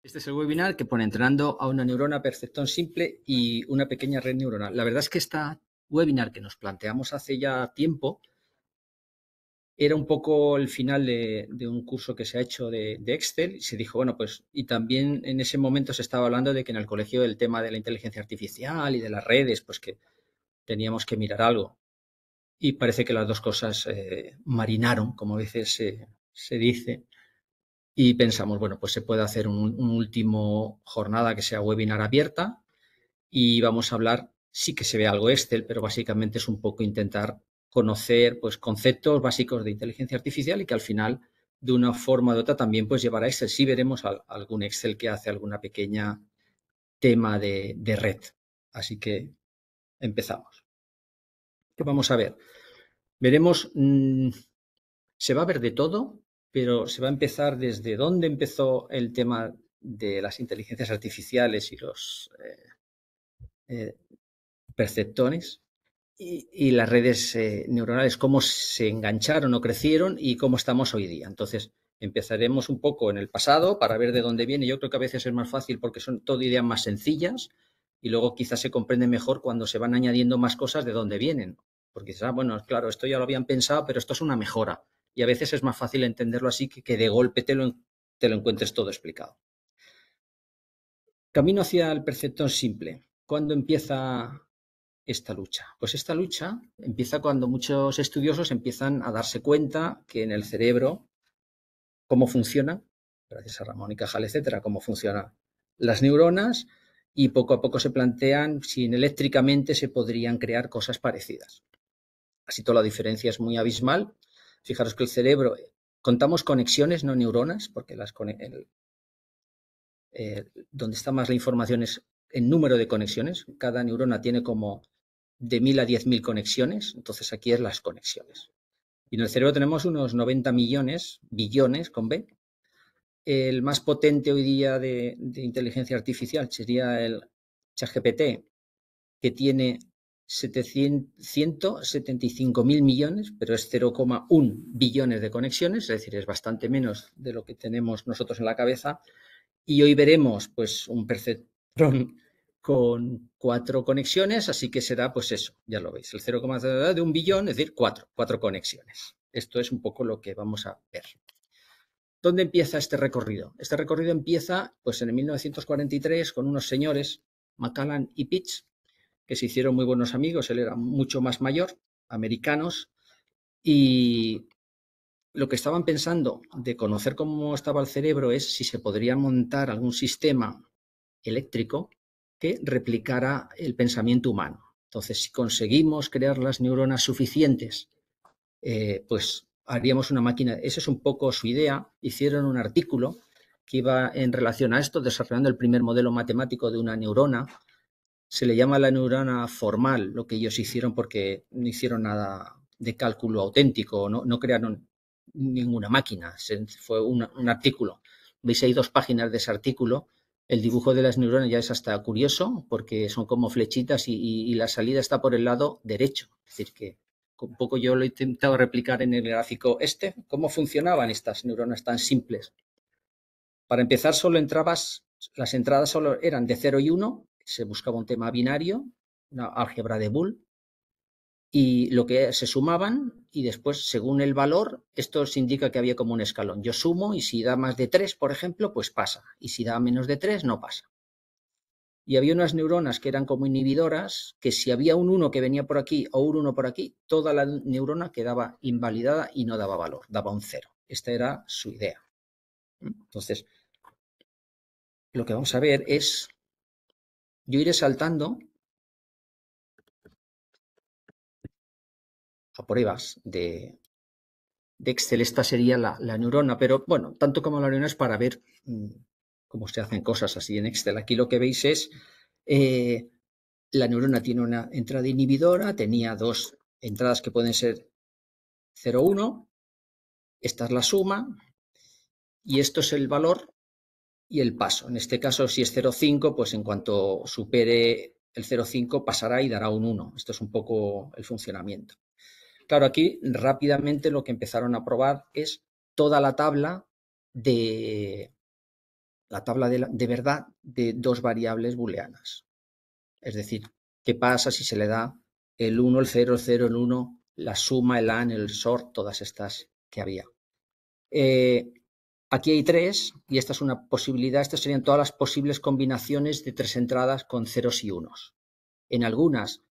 Este es el webinar que pone entrenando a una neurona perceptón simple y una pequeña red neuronal. La verdad es que esta webinar que nos planteamos hace ya tiempo era un poco el final de un curso que se ha hecho de Excel y se dijo, bueno, pues, y también en ese momento se estaba hablando de que en el colegio el tema de la inteligencia artificial y de las redes, pues que teníamos que mirar algo. Y parece que las dos cosas marinaron, como a veces se dice, y pensamos, bueno, pues se puede hacer un último jornada que sea webinar abierta y vamos a hablar, sí que se ve algo Excel, pero básicamente es un poco intentar conocer pues conceptos básicos de inteligencia artificial y que al final de una forma u otra también pues llevar a Excel. Sí veremos algún Excel que hace alguna pequeña tema de red. Así que empezamos. ¿Qué vamos a ver? Veremos, se va a ver de todo, pero se va a empezar desde dónde empezó el tema de las inteligencias artificiales y los eh, perceptores y las redes neuronales, cómo se engancharon o crecieron y cómo estamos hoy día. Entonces, empezaremos un poco en el pasado para ver de dónde viene. Yo creo que a veces es más fácil porque son todo ideas más sencillas y luego quizás se comprende mejor cuando se van añadiendo más cosas de dónde vienen. Porque quizás, bueno, claro, esto ya lo habían pensado, pero esto es una mejora. Y a veces es más fácil entenderlo así que de golpe te lo encuentres todo explicado. Camino hacia el perceptor simple. ¿Cuándo empieza esta lucha? Pues esta lucha empieza cuando muchos estudiosos empiezan a darse cuenta que en el cerebro, cómo funciona, gracias a Ramón y Cajal, etcétera, cómo funcionan las neuronas y poco a poco se plantean si eléctricamente se podrían crear cosas parecidas. Así toda la diferencia es muy abismal. Fijaros que el cerebro, contamos conexiones, no neuronas, porque donde está más la información es el número de conexiones. Cada neurona tiene como de 1000 a 10.000 conexiones, entonces aquí es las conexiones. Y en el cerebro tenemos unos 90 millones, billones con B. El más potente hoy día de inteligencia artificial sería el ChatGPT, que tiene 175.000 millones, pero es 0,1 billones de conexiones, es decir, es bastante menos de lo que tenemos nosotros en la cabeza. Y hoy veremos pues un perceptrón con 4 conexiones, así que será pues eso, ya lo veis, el 0,0 de un billón, es decir, 4 conexiones. Esto es un poco lo que vamos a ver. ¿Dónde empieza este recorrido? Este recorrido empieza pues en el 1943 con unos señores, Macallan y Pitts, que se hicieron muy buenos amigos, él era mucho más mayor, americanos, y lo que estaban pensando de conocer cómo estaba el cerebro es si se podría montar algún sistema eléctrico que replicara el pensamiento humano. Entonces, si conseguimos crear las neuronas suficientes, pues haríamos una máquina. Esa es un poco su idea. Hicieron un artículo que iba en relación a esto, desarrollando el primer modelo matemático de una neurona. Se le llama la neurona formal, lo que ellos hicieron porque no hicieron nada de cálculo auténtico, no crearon ninguna máquina, fue un artículo. Veis ahí 2 páginas de ese artículo. El dibujo de las neuronas ya es hasta curioso porque son como flechitas y la salida está por el lado derecho. Es decir, que un poco yo lo he intentado replicar en el gráfico este, cómo funcionaban estas neuronas tan simples. Para empezar, las entradas solo eran de 0 y 1, se buscaba un tema binario, una álgebra de Boole, y lo que se sumaban y después, según el valor, esto se indica que había como un escalón. Yo sumo y si da más de 3, por ejemplo, pues pasa, y si da menos de 3, no pasa. Y había unas neuronas que eran como inhibidoras, que si había un 1 que venía por aquí o un 1 por aquí, toda la neurona quedaba invalidada y no daba valor, daba un 0. Esta era su idea. Entonces, lo que vamos a ver es, yo iré saltando a pruebas de Excel. Esta sería la neurona, pero bueno, tanto como la neurona es para ver cómo se hacen cosas así en Excel. Aquí lo que veis es, la neurona tiene una entrada inhibidora, tenía 2 entradas que pueden ser 0, 1, esta es la suma, y esto es el valor y el paso. En este caso, si es 0,5, pues en cuanto supere el 0,5 pasará y dará un 1. Esto es un poco el funcionamiento. Claro, aquí rápidamente lo que empezaron a probar es toda la tabla de la tabla de verdad de dos variables booleanas. Es decir, ¿qué pasa si se le da el 1, el 0, el 0, el 1, la suma, el AND, el SOR, todas estas que había? Aquí hay 3 y esta es una posibilidad. Estas serían todas las posibles combinaciones de 3 entradas con ceros y unos. En algunas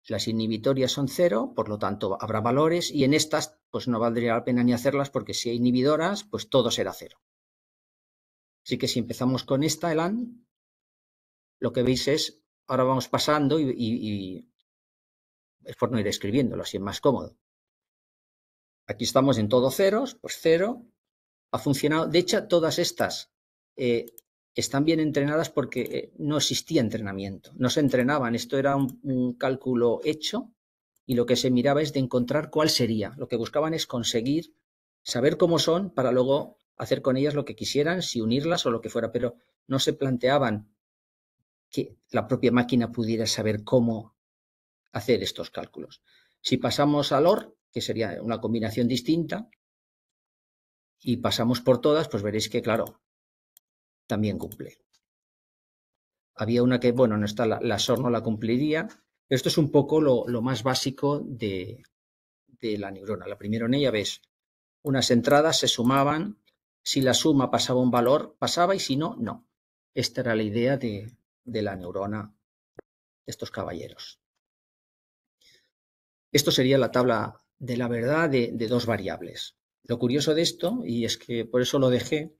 las inhibitorias son 0, por lo tanto habrá valores, y en estas pues no valdría la pena ni hacerlas porque si hay inhibidoras pues todo será 0. Así que si empezamos con esta, el AND, lo que veis es, ahora vamos pasando y es por no ir escribiéndolo, así es más cómodo. Aquí estamos en todo ceros, pues 0, ha funcionado. De hecho, todas estas están bien entrenadas porque no existía entrenamiento, no se entrenaban, esto era un cálculo hecho y lo que se miraba es de encontrar cuál sería. Lo que buscaban es conseguir saber cómo son para luego hacer con ellas lo que quisieran, si unirlas o lo que fuera, pero no se planteaban que la propia máquina pudiera saber cómo hacer estos cálculos. Si pasamos al OR, que sería una combinación distinta, y pasamos por todas, pues veréis que, claro, también cumple. Había una que, bueno, no está, la SOR no la cumpliría, pero esto es un poco lo más básico de la neurona. La primera en ella ves, unas entradas se sumaban, si la suma pasaba un valor, pasaba, y si no, no. Esta era la idea de la neurona de estos caballeros. Esto sería la tabla de la verdad de dos variables. Lo curioso de esto, y es que por eso lo dejé,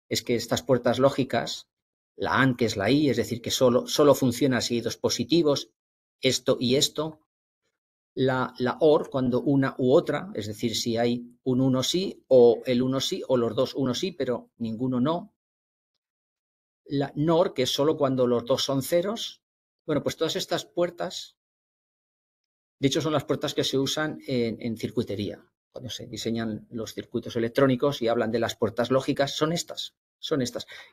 es que estas puertas lógicas, la AND, que es la I, es decir, que solo funciona si hay dos positivos, esto y esto. La OR, cuando una u otra, es decir, si hay un 1 sí, o el 1 sí, o los dos 1 sí, pero ninguno no. La NOR, que es solo cuando los dos son ceros. Bueno, pues todas estas puertas, de hecho, son las puertas que se usan en circuitería. Cuando se diseñan los circuitos electrónicos y hablan de las puertas lógicas, son estas.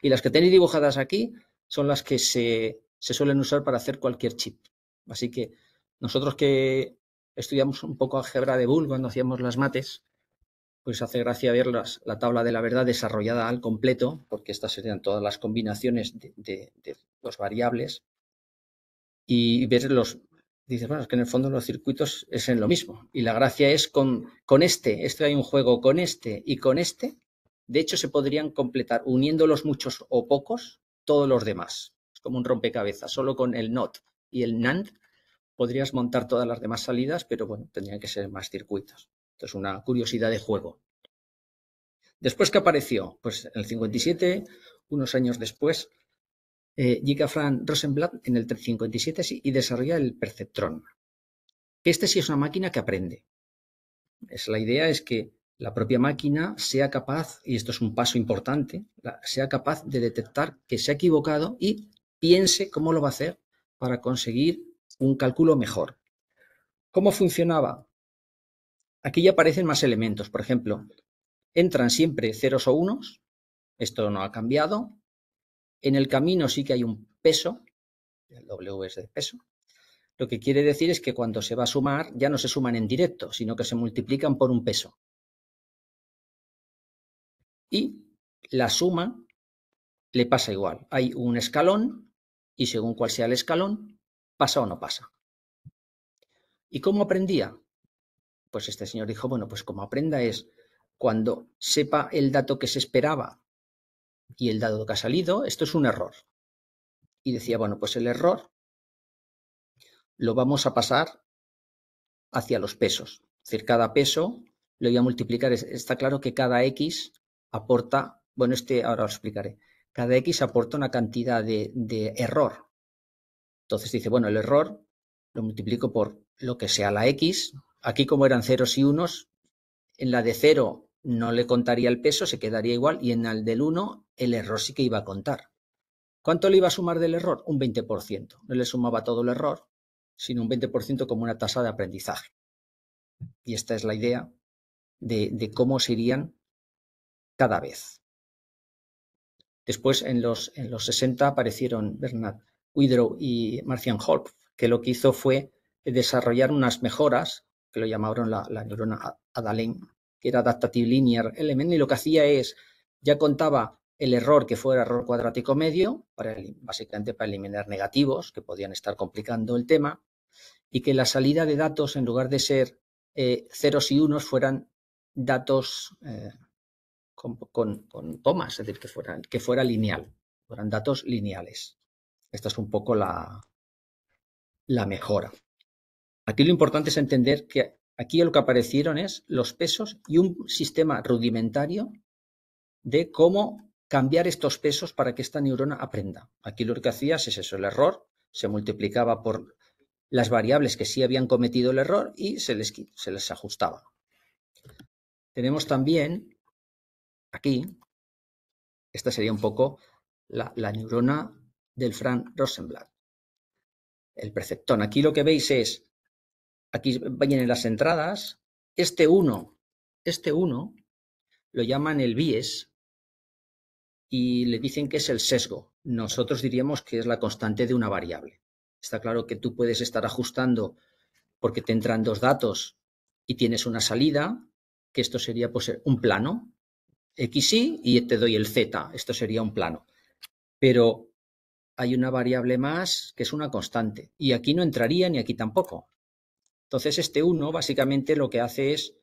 Y las que tenéis dibujadas aquí son las que se suelen usar para hacer cualquier chip. Así que nosotros que estudiamos un poco álgebra de Boole cuando hacíamos las mates, pues hace gracia ver la tabla de la verdad desarrollada al completo, porque estas serían todas las combinaciones de los variables, y ver dices, bueno, es que en el fondo los circuitos es en lo mismo. Y la gracia es con este hay un juego con este y con este. De hecho, se podrían completar uniendo los muchos o pocos todos los demás. Es como un rompecabezas. Solo con el NOT y el NAND podrías montar todas las demás salidas, pero bueno, tendrían que ser más circuitos. Esto es una curiosidad de juego. Después, ¿qué apareció? Pues en el 57, unos años después, llega Franz Rosenblatt en el 57 y desarrolla el perceptrón. Este sí es una máquina que aprende. La idea es que la propia máquina sea capaz, y esto es un paso importante, sea capaz de detectar que se ha equivocado y piense cómo lo va a hacer para conseguir un cálculo mejor. ¿Cómo funcionaba? Aquí ya aparecen más elementos. Por ejemplo, entran siempre ceros o unos. Esto no ha cambiado. En el camino sí que hay un peso. El W es de peso. Lo que quiere decir es que cuando se va a sumar ya no se suman en directo, sino que se multiplican por un peso. Y la suma le pasa igual. Hay un escalón y según cuál sea el escalón, pasa o no pasa. ¿Y cómo aprendía? Pues este señor dijo, bueno, pues como aprenda es cuando sepa el dato que se esperaba y el dato que ha salido, esto es un error. Y decía, bueno, pues el error lo vamos a pasar hacia los pesos. Es decir, cada peso lo voy a multiplicar. Está claro que cada X aporta, bueno, ahora os explicaré. Cada X aporta una cantidad de error. Entonces dice, bueno, el error lo multiplico por lo que sea la X. Aquí como eran ceros y unos, en la de 0 no le contaría el peso, se quedaría igual, y en el del 1 el error sí que iba a contar. ¿Cuánto le iba a sumar del error? Un 20%. No le sumaba todo el error, sino un 20% como una tasa de aprendizaje. Y esta es la idea de cómo se irían cada vez. Después, en los 60, aparecieron Bernard Widrow y Marcian Holp, que lo que hizo fue desarrollar unas mejoras, que lo llamaron la neurona Adalem, que era Adaptative Linear Element, y lo que hacía es, ya contaba el error que fuera error cuadrático medio, básicamente para eliminar negativos que podían estar complicando el tema, y que la salida de datos, en lugar de ser ceros y unos, fueran datos con comas, es decir, que fuera lineal, fueran datos lineales. Esta es un poco la mejora. Aquí lo importante es entender que aquí lo que aparecieron es los pesos y un sistema rudimentario de cómo cambiar estos pesos para que esta neurona aprenda. Aquí lo que hacías es eso, el error se multiplicaba por las variables que sí habían cometido el error y se les ajustaba. Tenemos también aquí, esta sería un poco la neurona del Frank Rosenblatt, el perceptón. Aquí lo que veis es, aquí vienen las entradas, este 1 lo llaman el bias y le dicen que es el sesgo. Nosotros diríamos que es la constante de una variable. Está claro que tú puedes estar ajustando porque te entran dos datos y tienes una salida, que esto sería pues un plano, XY, y te doy el Z, esto sería un plano. Pero hay una variable más que es una constante, y aquí no entraría ni aquí tampoco. Entonces este 1 básicamente lo que hace es,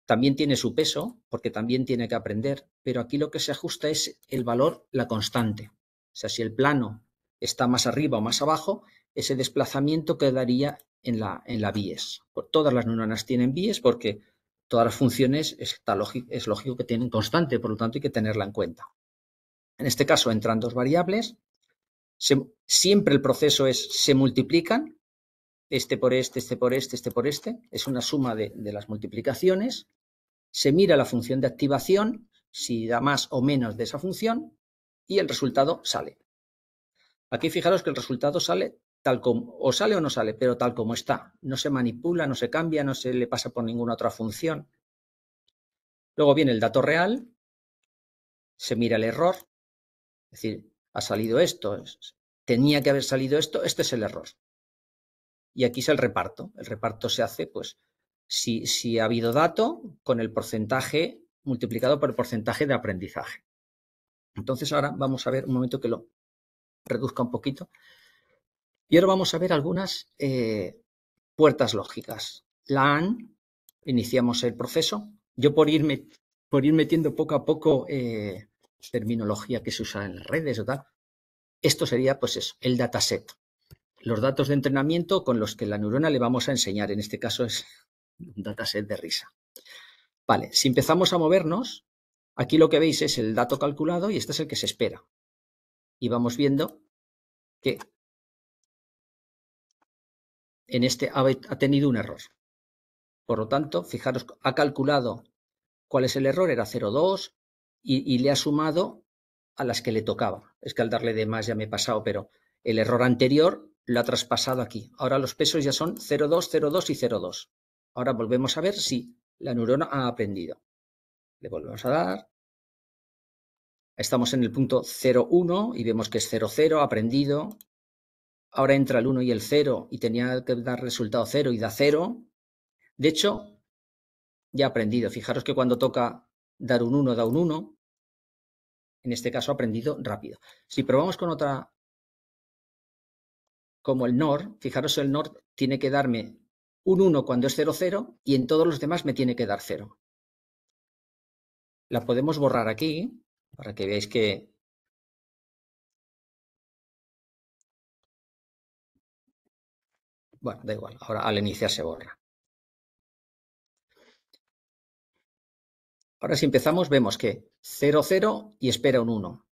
también tiene su peso, porque también tiene que aprender, pero aquí lo que se ajusta es el valor, la constante. O sea, si el plano está más arriba o más abajo, ese desplazamiento quedaría en la bias. Todas las neuronas tienen bias porque todas las funciones es lógico que tienen constante, por lo tanto hay que tenerla en cuenta. En este caso entran dos variables, siempre el proceso se multiplican, este por este, este por este, este por este, es una suma de las multiplicaciones, se mira la función de activación, si da más o menos de esa función, y el resultado sale. Aquí fijaros que el resultado sale tal como, o sale o no sale, pero tal como está. No se manipula, no se cambia, no se le pasa por ninguna otra función. Luego viene el dato real, se mira el error, es decir, ha salido esto, tenía que haber salido esto, este es el error. Y aquí es el reparto. El reparto se hace, pues, si ha habido dato, con el porcentaje multiplicado por el porcentaje de aprendizaje. Entonces ahora vamos a ver un momento que lo reduzca un poquito. Y ahora vamos a ver algunas puertas lógicas. La AND, iniciamos el proceso. Yo por ir metiendo poco a poco terminología que se usa en las redes o tal, esto sería pues eso, el dataset. Los datos de entrenamiento con los que la neurona le vamos a enseñar. En este caso es un dataset de risa. Vale, si empezamos a movernos, aquí lo que veis es el dato calculado y este es el que se espera. Y vamos viendo que en este ha tenido un error. Por lo tanto, fijaros, ha calculado cuál es el error, era 0,2 y le ha sumado a las que le tocaba. Es que al darle de más ya me he pasado, pero el error anterior lo ha traspasado aquí. Ahora los pesos ya son 0,2, 0,2 y 0,2. Ahora volvemos a ver si la neurona ha aprendido. Le volvemos a dar. Estamos en el punto 0,1 y vemos que es 0,0, ha aprendido. Ahora entra el 1 y el 0 y tenía que dar resultado 0 y da 0. De hecho, ya ha aprendido. Fijaros que cuando toca dar un 1, da un 1. En este caso ha aprendido rápido. Si probamos con otra, como el NOR, fijaros el NOR tiene que darme un 1 cuando es 0, 0 y en todos los demás me tiene que dar 0. La podemos borrar aquí para que veáis que bueno, da igual, ahora al iniciar se borra. Ahora si empezamos vemos que 0, 0 y espera un 1.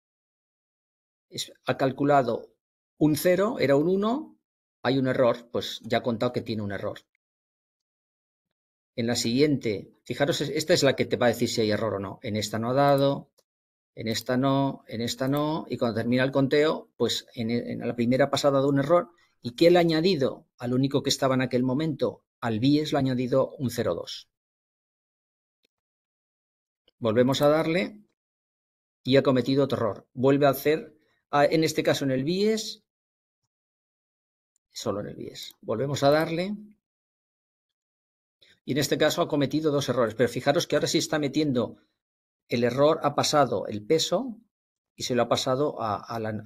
Ha calculado un 0, era un 1, hay un error, pues ya ha contado que tiene un error. En la siguiente, fijaros, esta es la que te va a decir si hay error o no. En esta no ha dado, en esta no, y cuando termina el conteo, pues en la primera pasada ha dado un error. ¿Y qué le ha añadido? Al único que estaba en aquel momento, al bias le ha añadido un 0,2. Volvemos a darle y ha cometido otro error. Vuelve a hacer, en este caso en el bias, solo en el bias. Volvemos a darle y en este caso ha cometido dos errores. Pero fijaros que ahora sí está metiendo el error, ha pasado el peso y se lo ha pasado al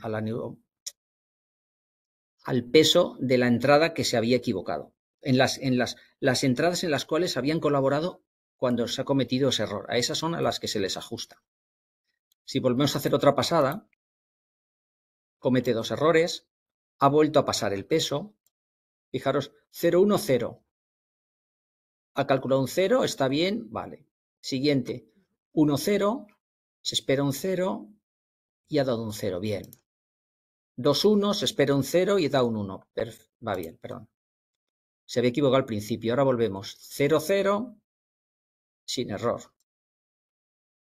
peso de la entrada que se había equivocado. En las entradas en las cuales habían colaborado cuando se ha cometido ese error. A esas son a las que se les ajusta. Si volvemos a hacer otra pasada, comete dos errores, ha vuelto a pasar el peso. Fijaros, 0, 1, 0. Ha calculado un 0, está bien, vale. Siguiente, 1, 0, se espera un 0 y ha dado un 0, bien. 2, 1, se espera un 0 y da un 1. Va bien, perdón. Se había equivocado al principio, ahora volvemos. 0, 0, sin error.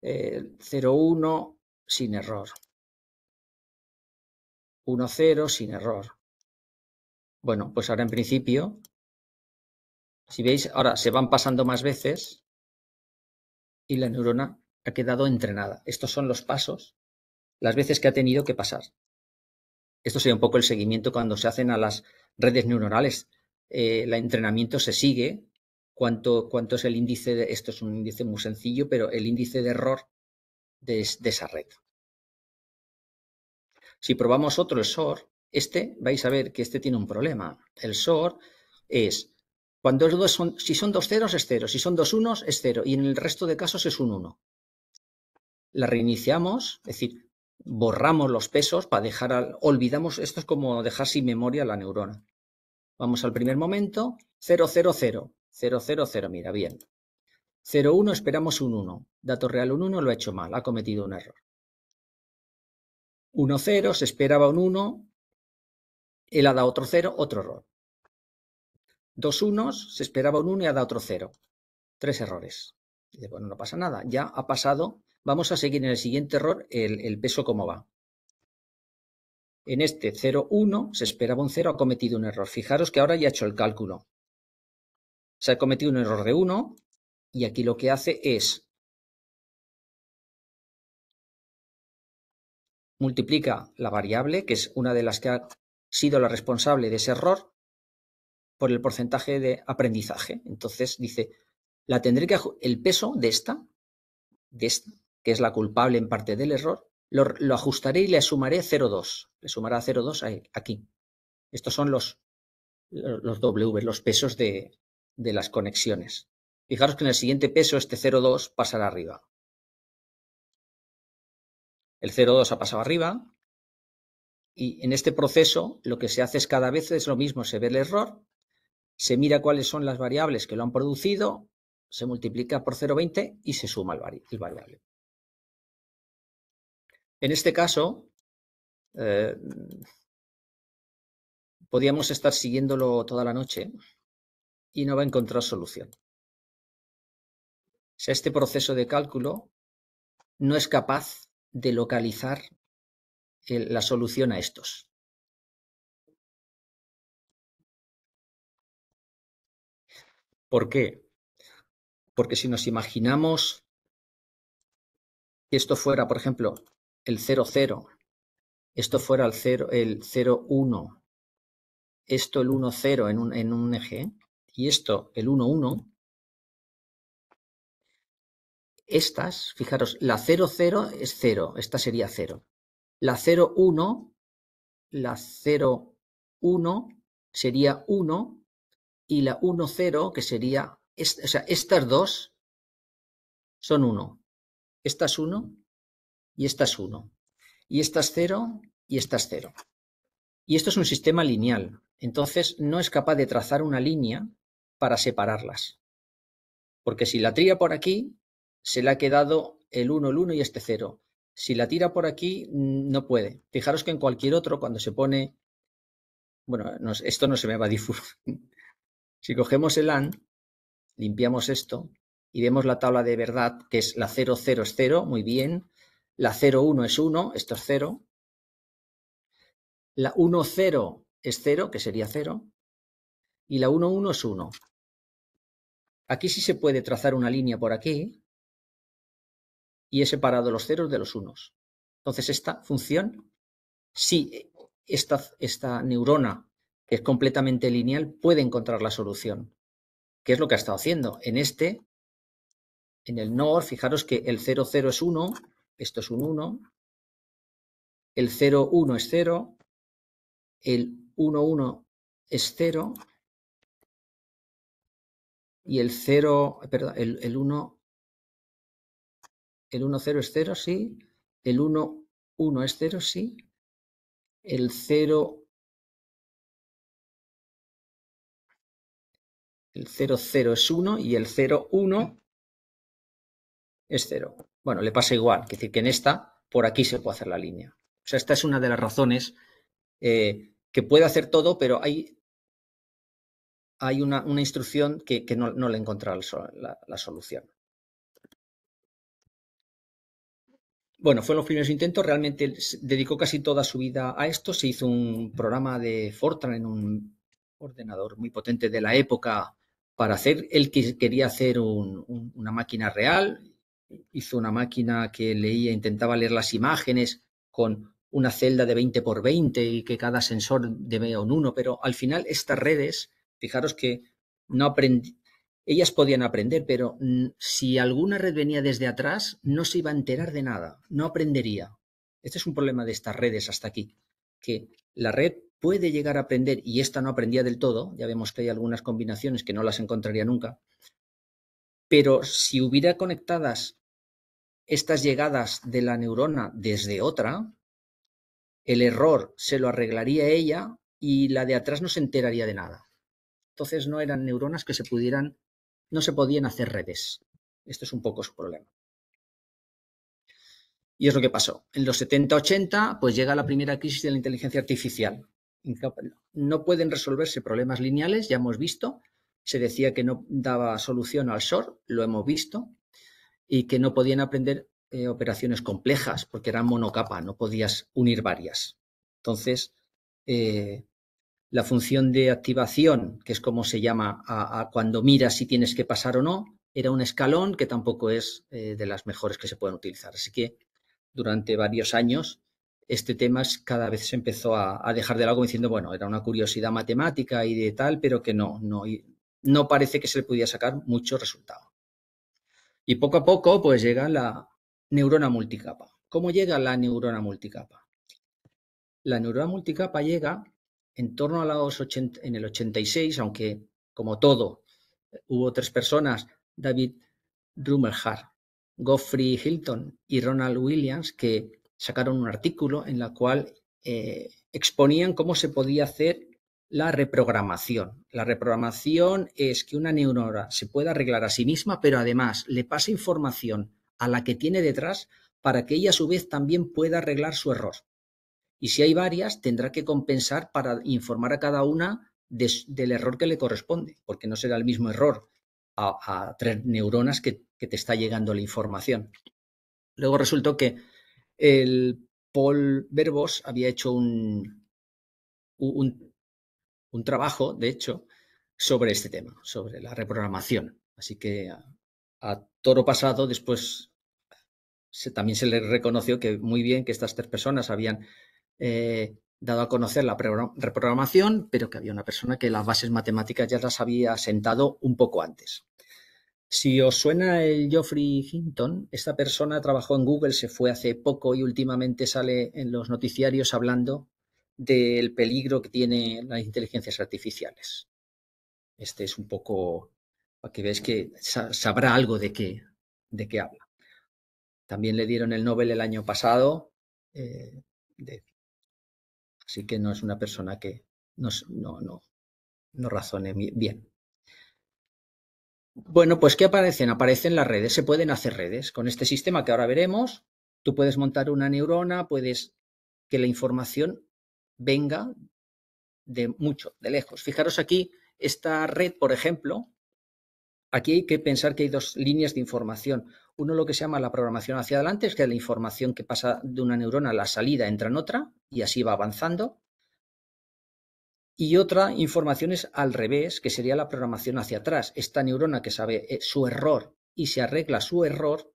0, 1, sin error. 1, 0, sin error. Bueno, pues ahora en principio, si veis, ahora se van pasando más veces y la neurona ha quedado entrenada. Estos son los pasos, las veces que ha tenido que pasar. Esto sería un poco el seguimiento cuando se hacen a las redes neuronales. El entrenamiento se sigue. ¿Cuánto es el índice de, esto es un índice muy sencillo, pero el índice de error de esa red? Si probamos otro, el SOR, vais a ver que este tiene un problema. El SOR es, si son dos ceros es 0, si son dos unos es 0 y en el resto de casos es un 1. La reiniciamos, es decir, borramos los pesos para olvidamos, esto es como dejar sin memoria la neurona. Vamos al primer momento, 0, 0, 0, 0, 0, 0, mira, bien. 0, 1, esperamos un 1. Dato real un 1, lo ha hecho mal, ha cometido un error. 1, 0, se esperaba un 1, él ha dado otro 0, otro error. 2 unos, se esperaba un 1 y ha dado otro 0. 3 errores. Dice, bueno, no pasa nada, ya ha pasado. Vamos a seguir en el siguiente error el peso cómo va. En este 0, 1, se esperaba un 0, ha cometido un error. Fijaros que ahora ya ha hecho el cálculo. Se ha cometido un error de 1 y aquí lo que hace es multiplica la variable, que es una de las que ha sido la responsable de ese error, por el porcentaje de aprendizaje. Entonces dice, el peso de esta, que es la culpable en parte del error, lo ajustaré y le sumaré 0,2. Le sumará 0,2 aquí. Estos son los W, los pesos de las conexiones. Fijaros que en el siguiente peso este 0,2 pasará arriba. El 0,2 ha pasado arriba y en este proceso lo que se hace es cada vez es lo mismo. Se ve el error, se mira cuáles son las variables que lo han producido, se multiplica por 0,20 y se suma el variable. En este caso, podríamos estar siguiéndolo toda la noche y no va a encontrar solución. O sea, este proceso de cálculo no es capaz de localizar la solución a estos. ¿Por qué? Porque si nos imaginamos que esto fuera, por ejemplo, el 0, 0, esto fuera el 0, 1, esto el 1, 0 en un eje, y esto el 1, 1, estas, fijaros, la 0, 0 es 0, esta sería 0. La 0, 1, la 0, 1 sería 1 y la 1, 0 que sería, o sea, estas dos son 1. Esta es 1 y esta es 1. Y esta es 0 y esta es 0. Y esto es un sistema lineal. Entonces no es capaz de trazar una línea para separarlas. Porque si la tira por aquí, se le ha quedado el 1 y este 0. Si la tira por aquí, no puede. Fijaros que en cualquier otro, cuando se pone... Bueno, esto no se me va a difuminar. Si cogemos el AND, limpiamos esto y vemos la tabla de verdad, que es la 0, 0 es 0, muy bien. La 0, 1 es 1, esto es 0. La 1, 0 es 0, que sería 0. Y la 1, 1 es 1. Aquí sí se puede trazar una línea por aquí y he separado los ceros de los unos. Entonces esta función, sí, esta neurona, que es completamente lineal, puede encontrar la solución. ¿Qué es lo que ha estado haciendo? En el NOR, fijaros que el 0, 0 es 1, esto es un 1, el 0, 1 es 0, el 1, 1 es 0 y el 0, perdón, el 1, 0 es 0, sí, el 1, 1 es 0, sí, el 0, 0 es 1 y el 0, 1 es 0. Bueno, le pasa igual, es decir, que en esta, por aquí se puede hacer la línea. O sea, esta es una de las razones que puede hacer todo, pero hay una instrucción que no le he encontrado la solución. Bueno, fueron los primeros intentos, realmente dedicó casi toda su vida a esto, se hizo un programa de Fortran en un ordenador muy potente de la época para hacer, él quería hacer una máquina real, hizo una máquina que leía, intentaba leer las imágenes con una celda de 20 por 20 y que cada sensor debía un 1, pero al final estas redes, fijaros que no aprendí, ellas podían aprender, pero si alguna red venía desde atrás, no se iba a enterar de nada, no aprendería. Este es un problema de estas redes hasta aquí, que la red puede llegar a aprender y esta no aprendía del todo, ya vemos que hay algunas combinaciones que no las encontraría nunca, pero si hubiera conectadas estas llegadas de la neurona desde otra, el error se lo arreglaría ella y la de atrás no se enteraría de nada. Entonces no eran neuronas que no se podían hacer redes. Esto es un poco su problema. Y es lo que pasó. En los 70-80, pues llega la primera crisis de la inteligencia artificial. No pueden resolverse problemas lineales, ya hemos visto. Se decía que no daba solución al SOR, lo hemos visto. Y que no podían aprender operaciones complejas porque eran monocapa, no podías unir varias. Entonces, la función de activación, que es como se llama a cuando miras si tienes que pasar o no, era un escalón que tampoco es de las mejores que se pueden utilizar. Así que durante varios años este tema cada vez se empezó a dejar de lado como diciendo, bueno, era una curiosidad matemática y de tal, pero que no parece que se le pudiera sacar mucho resultado. Y poco a poco pues llega la neurona multicapa. ¿Cómo llega la neurona multicapa? La neurona multicapa llega en torno a los 80, en el 86, aunque como todo hubo tres personas, David Rumelhart, Geoffrey Hilton y Ronald Williams, que sacaron un artículo en el cual exponían cómo se podía hacer la reprogramación. La reprogramación es que una neurona se pueda arreglar a sí misma, pero además le pasa información a la que tiene detrás para que ella a su vez también pueda arreglar su error. Y si hay varias, tendrá que compensar para informar a cada una del error que le corresponde, porque no será el mismo error a tres neuronas que te está llegando la información. Luego resultó que el Paul Verbos había hecho un trabajo, de hecho, sobre este tema, sobre la reprogramación. Así que a toro pasado, después también se le reconoció que muy bien que estas tres personas habían dado a conocer la reprogramación, pero que había una persona que las bases matemáticas ya las había sentado un poco antes. Si os suena el Geoffrey Hinton, esta persona trabajó en Google, se fue hace poco y últimamente sale en los noticiarios hablando del peligro que tienen las inteligencias artificiales. Este es un poco para que veáis que sabrá algo de qué habla. También le dieron el Nobel el año pasado, así que no es una persona que no razone bien. Bueno, pues ¿qué aparecen? Aparecen las redes, se pueden hacer redes. Con este sistema que ahora veremos, tú puedes montar una neurona, puedes que la información venga de lejos. Fijaros aquí, esta red, por ejemplo, aquí hay que pensar que hay dos líneas de información. Uno lo que se llama la programación hacia adelante, es que la información que pasa de una neurona a la salida entra en otra y así va avanzando. Y otra información es al revés, que sería la programación hacia atrás. Esta neurona que sabe su error y se arregla su error,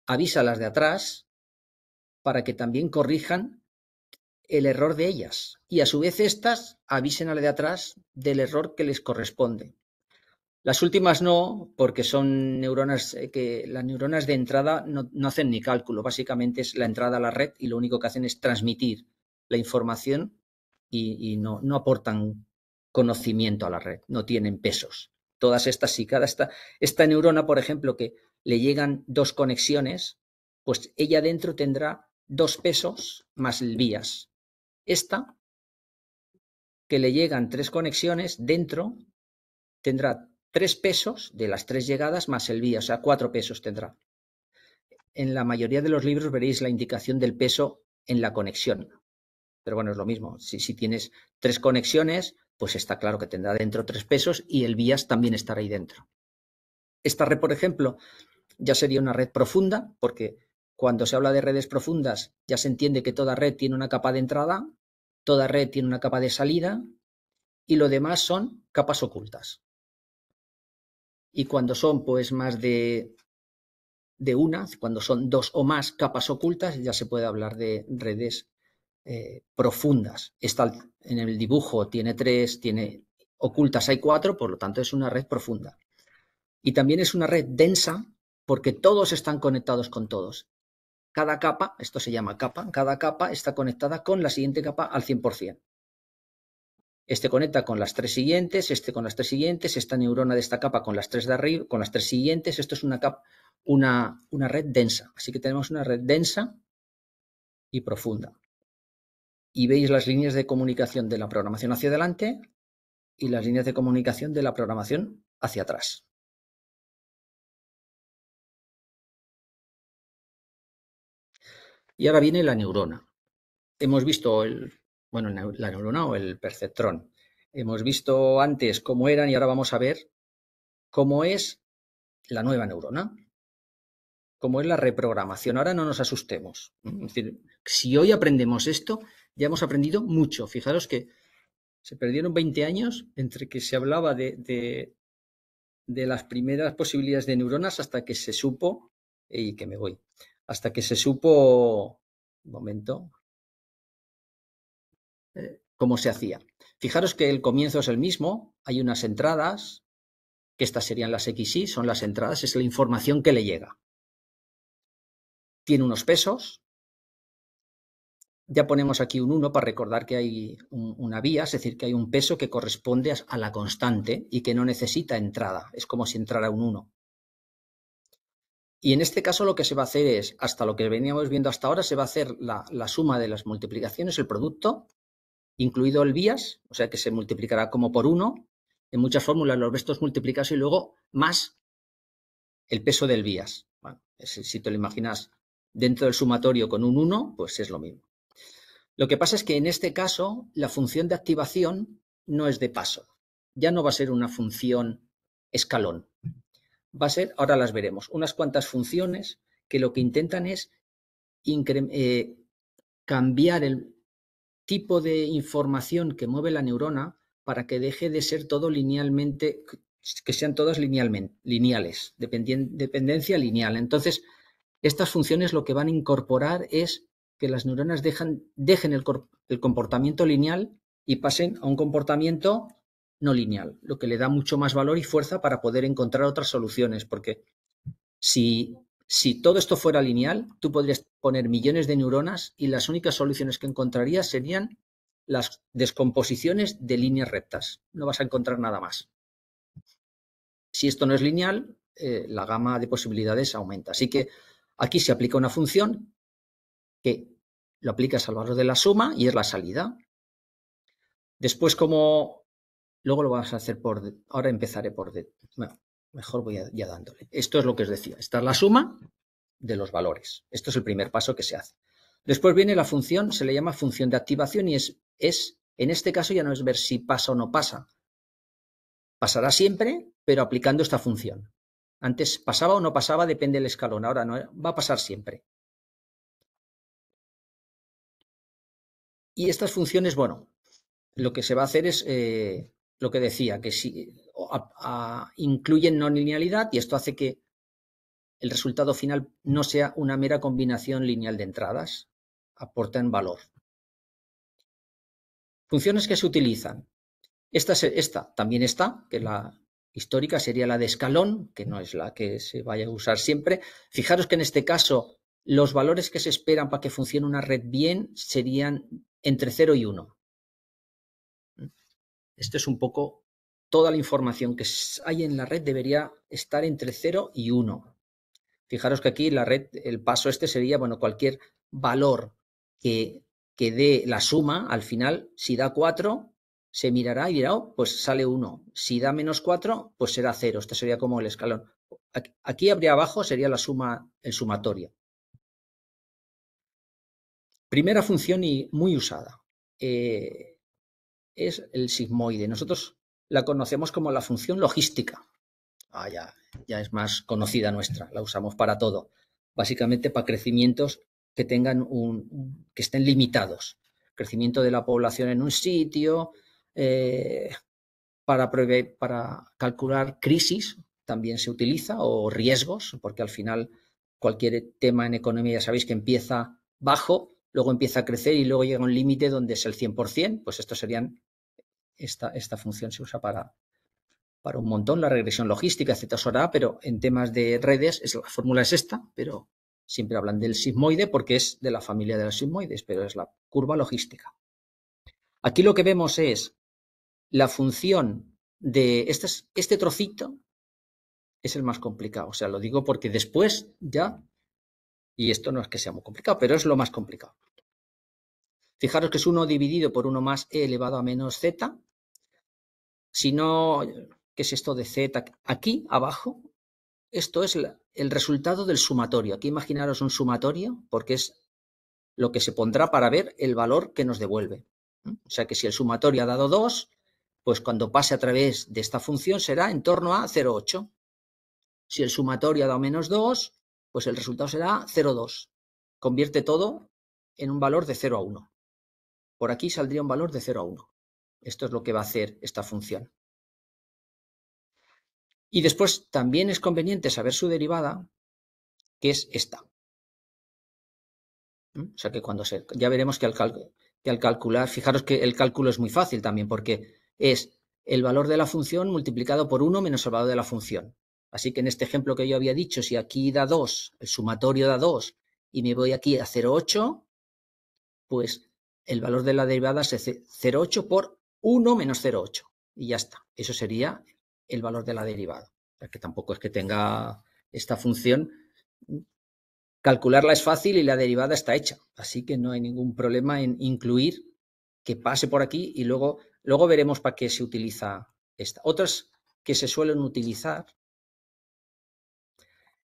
avisa a las de atrás para que también corrijan el error de ellas. Y a su vez estas avisen a las de atrás del error que les corresponde. Las últimas no, porque son neuronas que las neuronas de entrada no hacen ni cálculo. Básicamente es la entrada a la red y lo único que hacen es transmitir la información y no aportan conocimiento a la red, no tienen pesos. Todas estas, si esta neurona, por ejemplo, que le llegan 2 conexiones, pues ella dentro tendrá 2 pesos más el vías. Esta, que le llegan 3 conexiones, dentro tendrá 3 pesos de las 3 llegadas más el vía, o sea, 4 pesos tendrá. En la mayoría de los libros veréis la indicación del peso en la conexión. Pero bueno, es lo mismo. Si tienes 3 conexiones, pues está claro que tendrá dentro 3 pesos y el vías también estará ahí dentro. Esta red, por ejemplo, ya sería una red profunda, porque cuando se habla de redes profundas ya se entiende que toda red tiene una capa de entrada, toda red tiene una capa de salida y lo demás son capas ocultas. Y cuando son pues más de una, cuando son 2 o más capas ocultas, ya se puede hablar de redes profundas. Esta en el dibujo tiene 3, tiene ocultas hay 4, por lo tanto es una red profunda. Y también es una red densa porque todos están conectados con todos. Cada capa, esto se llama capa, cada capa está conectada con la siguiente capa al 100%. Este conecta con las 3 siguientes, este con las 3 siguientes, esta neurona de esta capa con las 3 de arriba, con las 3 siguientes. Esto es una red densa. Así que tenemos una red densa y profunda. Y veis las líneas de comunicación de la programación hacia adelante y las líneas de comunicación de la programación hacia atrás. Y ahora viene la neurona. Hemos visto la neurona o el perceptrón. Hemos visto antes cómo eran y ahora vamos a ver cómo es la nueva neurona, cómo es la reprogramación. Ahora no nos asustemos. Es decir, si hoy aprendemos esto, ya hemos aprendido mucho. Fijaros que se perdieron 20 años entre que se hablaba de las primeras posibilidades de neuronas hasta que se supo, y que me voy, hasta que se supo, un momento, cómo se hacía. Fijaros que el comienzo es el mismo, hay unas entradas, que estas serían las XY, son las entradas, es la información que le llega. Tiene unos pesos, ya ponemos aquí un 1 para recordar que hay una vía, es decir, que hay un peso que corresponde a la constante y que no necesita entrada, es como si entrara un 1. Y en este caso lo que se va a hacer es, hasta lo que veníamos viendo hasta ahora, se va a hacer la suma de las multiplicaciones, el producto, incluido el vías, o sea que se multiplicará como por 1. En muchas fórmulas los ves todos multiplicados y luego más el peso del vías. Bueno, si te lo imaginas dentro del sumatorio con un 1, pues es lo mismo. Lo que pasa es que en este caso la función de activación no es de paso. Ya no va a ser una función escalón. Va a ser, ahora las veremos, unas cuantas funciones que lo que intentan es cambiar el tipo de información que mueve la neurona para que deje de ser todo linealmente, que sean todas lineales, dependencia lineal. Entonces, estas funciones lo que van a incorporar es que las neuronas dejen el comportamiento lineal y pasen a un comportamiento no lineal, lo que le da mucho más valor y fuerza para poder encontrar otras soluciones, porque si todo esto fuera lineal, tú podrías poner millones de neuronas y las únicas soluciones que encontrarías serían las descomposiciones de líneas rectas. No vas a encontrar nada más. Si esto no es lineal, la gama de posibilidades aumenta. Así que aquí se aplica una función que lo aplicas al valor de la suma y es la salida. Después, como luego lo vas a hacer ahora empezaré bueno, mejor voy ya dándole. Esto es lo que os decía. Esta es la suma de los valores. Esto es el primer paso que se hace. Después viene la función, se le llama función de activación y en este caso ya no es ver si pasa o no pasa. Pasará siempre, pero aplicando esta función. Antes pasaba o no pasaba, depende del escalón. Ahora no, va a pasar siempre. Y estas funciones, bueno, lo que se va a hacer es lo que decía, que si incluyen no linealidad y esto hace que el resultado final no sea una mera combinación lineal de entradas, aportan valor. Funciones que se utilizan. Esta también está, que es histórica sería la de escalón, que no es la que se vaya a usar siempre. Fijaros que en este caso los valores que se esperan para que funcione una red bien serían entre 0 y 1. Esto es un poco toda la información que hay en la red debería estar entre 0 y 1. Fijaros que aquí la red, el paso este sería, bueno, cualquier valor que dé la suma, al final, si da 4, se mirará y dirá, oh, pues sale 1. Si da menos 4, pues será 0. Este sería como el escalón. Aquí habría abajo, sería la suma, el sumatorio. Primera función y muy usada. Es el sigmoide. Nosotros la conocemos como la función logística. Ya es más conocida nuestra, la usamos para todo. Básicamente para crecimientos que tengan que estén limitados. Crecimiento de la población en un sitio, para calcular crisis también se utiliza, o riesgos, porque al final cualquier tema en economía ya sabéis que empieza bajo, luego empieza a crecer y luego llega a un límite donde es el 100%, pues esto serían, esta función se usa para un montón, la regresión logística, etcétera, pero en temas de redes la fórmula es esta, pero siempre hablan del sigmoide porque es de la familia de los sigmoides, pero es la curva logística. Aquí lo que vemos es la función de este trocito es el más complicado, o sea, lo digo porque después ya, y esto no es que sea muy complicado, pero es lo más complicado. Fijaros que es 1 dividido por 1 más e elevado a menos z. Si no, ¿qué es esto de z? Aquí abajo, esto es el resultado del sumatorio. Aquí imaginaros un sumatorio porque es lo que se pondrá para ver el valor que nos devuelve. O sea que si el sumatorio ha dado 2, pues cuando pase a través de esta función será en torno a 0,8. Si el sumatorio ha dado menos 2, pues el resultado será 0,2. Convierte todo en un valor de 0 a 1. Por aquí saldría un valor de 0 a 1. Esto es lo que va a hacer esta función. Y después también es conveniente saber su derivada, que es esta. O sea que ya veremos que al calcular, fijaros que el cálculo es muy fácil también, porque es el valor de la función multiplicado por 1 menos el valor de la función. Así que en este ejemplo que yo había dicho, si aquí da 2, el sumatorio da 2, y me voy aquí a 0,8, pues el valor de la derivada es 0,8 por 1 menos 0,8. Y ya está. Eso sería el valor de la derivada. O sea que tampoco es que tenga esta función. Calcularla es fácil y la derivada está hecha. Así que no hay ningún problema en incluir que pase por aquí y luego veremos para qué se utiliza esta. Otras que se suelen utilizar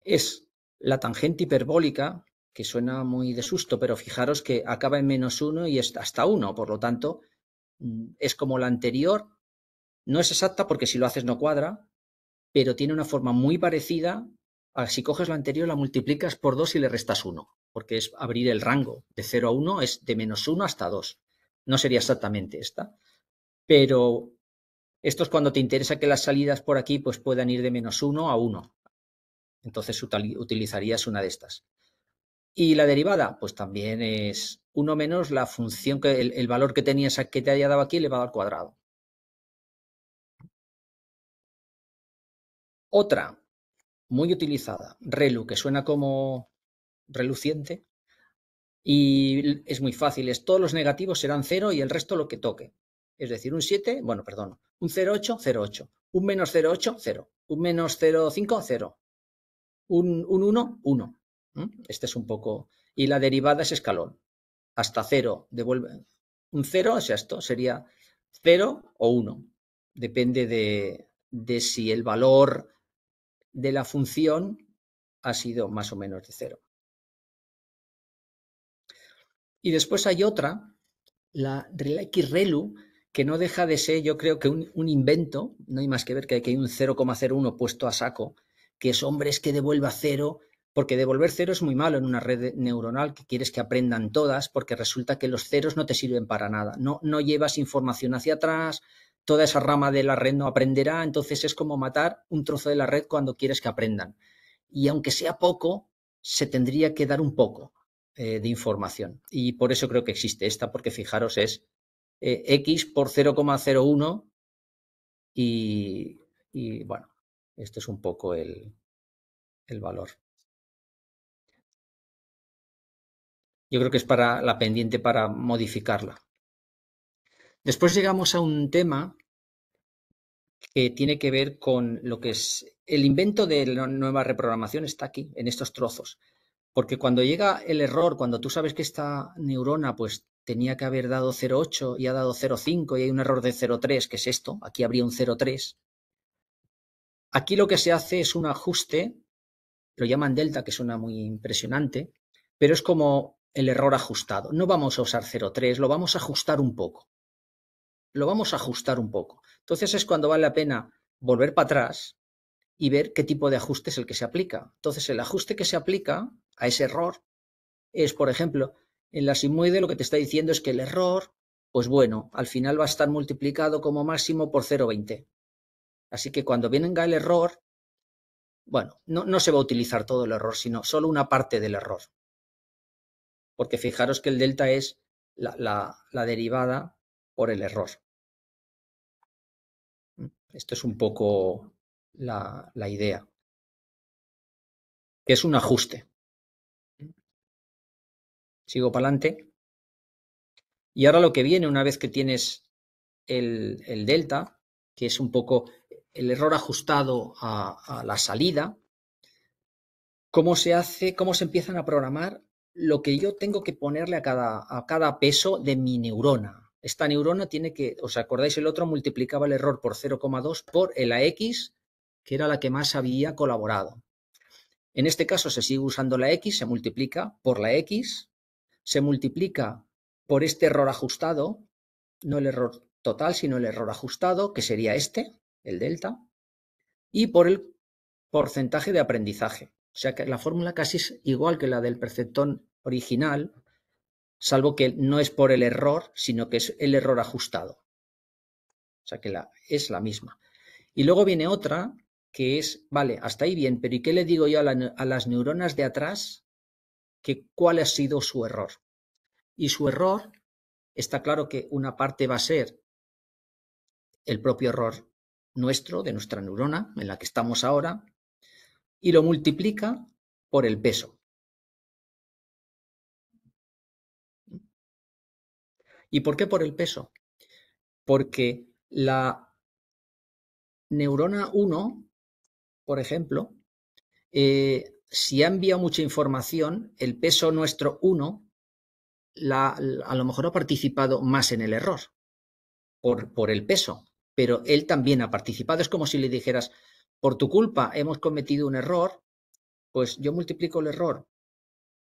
es la tangente hiperbólica, que suena muy de susto, pero fijaros que acaba en menos 1 y es hasta 1, por lo tanto, es como la anterior. No es exacta porque si lo haces no cuadra, pero tiene una forma muy parecida a si coges la anterior, la multiplicas por 2 y le restas 1, porque es abrir el rango de 0 a 1, es de menos 1 hasta 2. No sería exactamente esta, pero esto es cuando te interesa que las salidas por aquí pues puedan ir de menos 1 a 1. Entonces utilizarías una de estas. Y la derivada, pues también es 1 menos la función, que el valor que tenías que te haya dado aquí elevado al cuadrado. Otra muy utilizada, ReLU, que suena como reluciente, y es muy fácil, todos los negativos serán 0 y el resto lo que toque. Es decir, un 7, bueno, perdón, un 0,8, 0,8, un menos 0,8, 0, un menos 0,5, 0, un 1, 1. Este es un poco... Y la derivada es escalón. Hasta 0 devuelve... Un 0, o sea, esto sería 0 o 1. Depende de si el valor de la función ha sido más o menos de 0. Y después hay otra, la ReLU, que no deja de ser, yo creo que un invento, no hay más que ver que hay un 0,01 puesto a saco, que es, hombre, es que devuelva 0, porque devolver 0 es muy malo en una red neuronal que quieres que aprendan todas, porque resulta que los ceros no te sirven para nada, no llevas información hacia atrás, toda esa rama de la red no aprenderá, entonces es como matar un trozo de la red cuando quieres que aprendan. Y aunque sea poco, se tendría que dar un poco de información. Y por eso creo que existe esta, porque fijaros, es x por 0,01 y Y bueno, esto es un poco el valor. Yo creo que es para la pendiente para modificarla. Después llegamos a un tema que tiene que ver con lo que es el invento de la nueva reprogramación está aquí, en estos trozos. Porque cuando llega el error, cuando tú sabes que esta neurona pues tenía que haber dado 0,8 y ha dado 0,5 y hay un error de 0,3, que es esto, aquí habría un 0,3. Aquí lo que se hace es un ajuste, lo llaman delta, que suena muy impresionante, pero es como el error ajustado. No vamos a usar 0,3, lo vamos a ajustar un poco. Lo vamos a ajustar un poco. Entonces es cuando vale la pena volver para atrás y ver qué tipo de ajuste es el que se aplica. Entonces el ajuste que se aplica a ese error es, por ejemplo, en la sigmoide lo que te está diciendo es que el error, pues bueno, al final va a estar multiplicado como máximo por 0,20. Así que cuando venga el error, bueno, no se va a utilizar todo el error, sino solo una parte del error. Porque fijaros que el delta es la derivada por el error. Esto es un poco la idea, que es un ajuste. Sigo para adelante. Y ahora lo que viene, una vez que tienes el delta, que es un poco el error ajustado a la salida, ¿cómo se hace, cómo se empiezan a programar lo que yo tengo que ponerle a cada peso de mi neurona? Esta neurona tiene que, ¿os acordáis? El otro multiplicaba el error por 0,2 por el AX, que era la que más había colaborado. En este caso se sigue usando la X, se multiplica por la X, se multiplica por este error ajustado, no el error total, sino el error ajustado, que sería este, el delta, y por el porcentaje de aprendizaje. O sea que la fórmula casi es igual que la del perceptrón original, salvo que no es por el error, sino que es el error ajustado. O sea que es la misma. Y luego viene otra que es, vale, hasta ahí bien, pero ¿y qué le digo yo a las neuronas de atrás? Que cuál ha sido su error. Y su error, está claro que una parte va a ser el propio error nuestro, de nuestra neurona, en la que estamos ahora, y lo multiplica por el peso. ¿Y por qué por el peso? Porque la neurona 1, por ejemplo, si ha enviado mucha información, el peso nuestro 1 a lo mejor ha participado más en el error por el peso, pero él también ha participado. Es como si le dijeras, por tu culpa hemos cometido un error, pues yo multiplico el error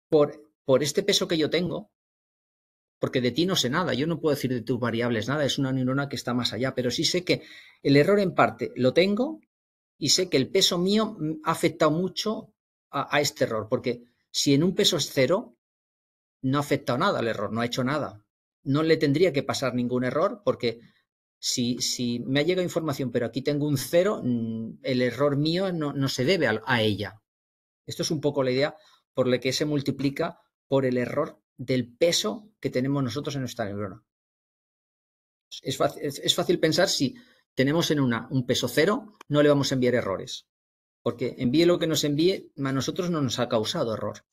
por este peso que yo tengo, porque de ti no sé nada, yo no puedo decir de tus variables nada, es una neurona que está más allá, pero sí sé que el error en parte lo tengo y sé que el peso mío ha afectado mucho a este error, porque si en un peso es 0, no ha afectado nada al error, no ha hecho nada. No le tendría que pasar ningún error porque si me ha llegado información pero aquí tengo un 0, el error mío no se debe a ella. Esto es un poco la idea por la que se multiplica por el error del peso que tenemos nosotros en nuestra neurona. Es fácil pensar si tenemos en un peso 0, no le vamos a enviar errores, porque envíe lo que nos envíe, a nosotros no nos ha causado error.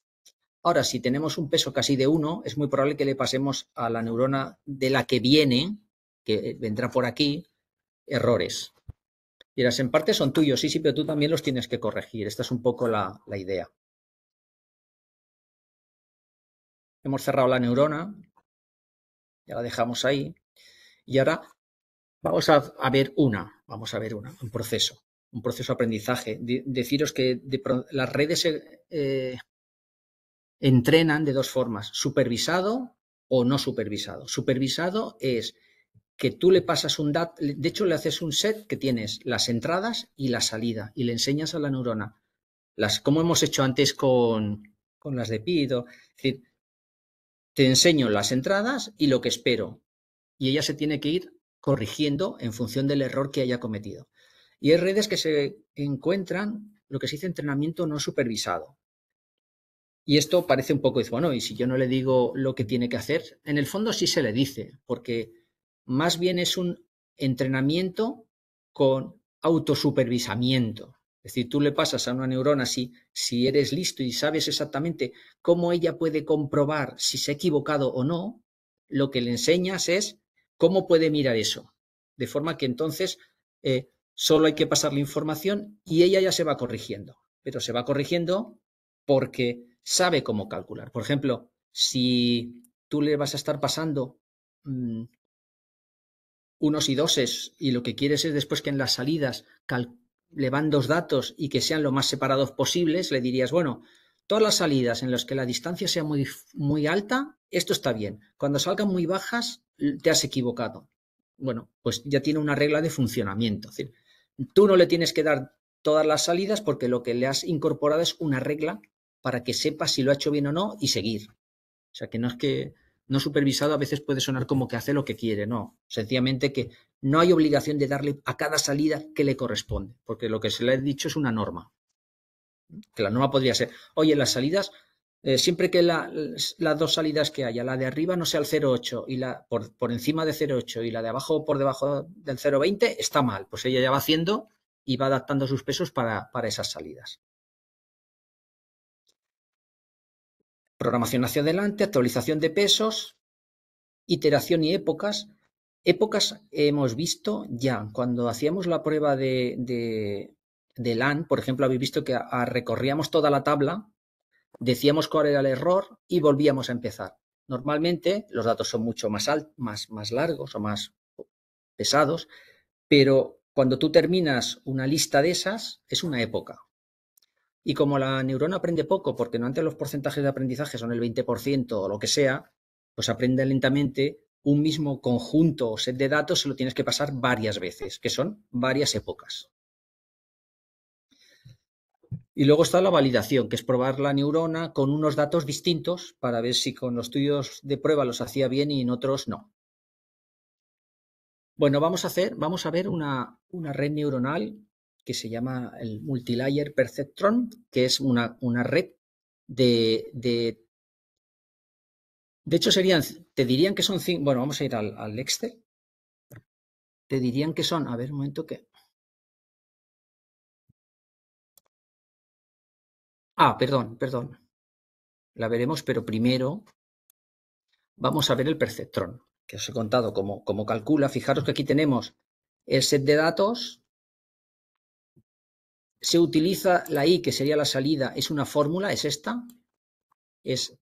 Ahora, si tenemos un peso casi de 1, es muy probable que le pasemos a la neurona de la que viene, que vendrá por aquí, errores. Y las en parte son tuyos, sí, pero tú también los tienes que corregir. Esta es un poco la idea. Hemos cerrado la neurona, ya la dejamos ahí, y ahora vamos a ver un proceso de aprendizaje. Deciros que las redes se entrenan de dos formas, supervisado o no supervisado. Supervisado es que tú le pasas un dato, de hecho le haces un set que tienes las entradas y la salida y le enseñas a la neurona, como hemos hecho antes con las de Pido, es decir, te enseño las entradas y lo que espero y ella se tiene que ir corrigiendo en función del error que haya cometido. Y hay redes que se encuentran lo que se dice entrenamiento no supervisado. Y esto parece un poco, bueno, y si yo no le digo lo que tiene que hacer, en el fondo sí se le dice, porque más bien es un entrenamiento con autosupervisamiento. Es decir, tú le pasas a una neurona, si eres listo y sabes exactamente cómo ella puede comprobar si se ha equivocado o no, lo que le enseñas es cómo puede mirar eso. De forma que entonces solo hay que pasar la información y ella ya se va corrigiendo. Pero se va corrigiendo porque sabe cómo calcular. Por ejemplo, si tú le vas a estar pasando unos y doses y lo que quieres es después que en las salidas le van dos datos y que sean lo más separados posibles, le dirías, bueno, todas las salidas en las que la distancia sea muy, muy alta, esto está bien. Cuando salgan muy bajas, te has equivocado. Bueno, pues ya tiene una regla de funcionamiento. Es decir, tú no le tienes que dar todas las salidas porque lo que le has incorporado es una regla para que sepa si lo ha hecho bien o no y seguir. O sea, que no es que no supervisado a veces puede sonar como que hace lo que quiere, no. Sencillamente que no hay obligación de darle a cada salida que le corresponde, porque lo que se le ha dicho es una norma. Que la norma podría ser, oye, las salidas, siempre que las dos salidas que haya, la de arriba no sea el 0,8 y la por encima de 0,8 y la de abajo por debajo del 0,20, está mal. Pues ella ya va haciendo y va adaptando sus pesos para esas salidas. Programación hacia adelante, actualización de pesos, iteración y épocas. Épocas hemos visto ya, cuando hacíamos la prueba de LAN, por ejemplo, habéis visto que recorríamos toda la tabla, decíamos cuál era el error y volvíamos a empezar. Normalmente los datos son mucho más largos o más pesados, pero cuando tú terminas una lista de esas, es una época. Y como la neurona aprende poco, porque no antes los porcentajes de aprendizaje son el 20% o lo que sea, pues aprende lentamente un mismo conjunto o set de datos, se lo tienes que pasar varias veces, que son varias épocas. Y luego está la validación, que es probar la neurona con unos datos distintos para ver si con los estudios de prueba los hacía bien y en otros no. Bueno, vamos a ver una red neuronal que se llama el Multilayer Perceptron, que es una red de hecho te dirían que son, bueno, vamos a ir al Excel, te dirían que son, a ver, un momento que... perdón, la veremos, pero primero vamos a ver el perceptrón, que os he contado cómo calcula. Fijaros que aquí tenemos el set de datos, se utiliza la I, que sería la salida, es una fórmula, es esta, es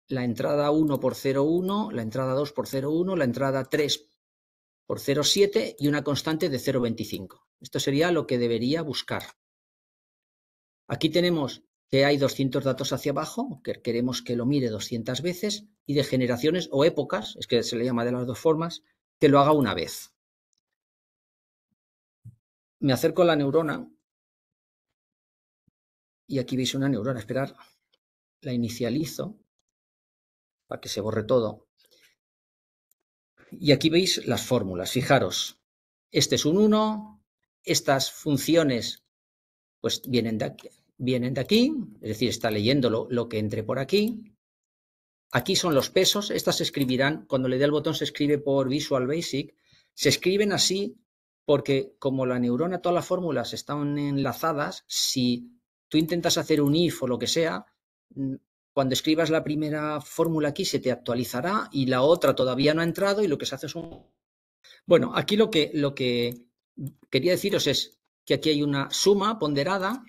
la entrada 1 por 0,1, la entrada 2 por 0,1, la entrada 3 por 0,7 y una constante de 0,25. Esto sería lo que debería buscar. Aquí tenemos que hay 200 datos hacia abajo, que queremos que lo mire 200 veces, y de generaciones o épocas, es que se le llama de las dos formas, que lo haga una vez. Me acerco a la neurona, y aquí veis una neurona, esperar, la inicializo, para que se borre todo. Y aquí veis las fórmulas, fijaros, este es un 1, estas funciones pues vienen de aquí, es decir, está leyendo lo que entre por aquí. Aquí son los pesos, estas se escribirán, cuando le dé el botón se escribe por Visual Basic, se escriben así porque como la neurona, todas las fórmulas están enlazadas, si tú intentas hacer un if o lo que sea, cuando escribas la primera fórmula aquí se te actualizará y la otra todavía no ha entrado y lo que se hace es un... Bueno, aquí lo que quería deciros es que aquí hay una suma ponderada.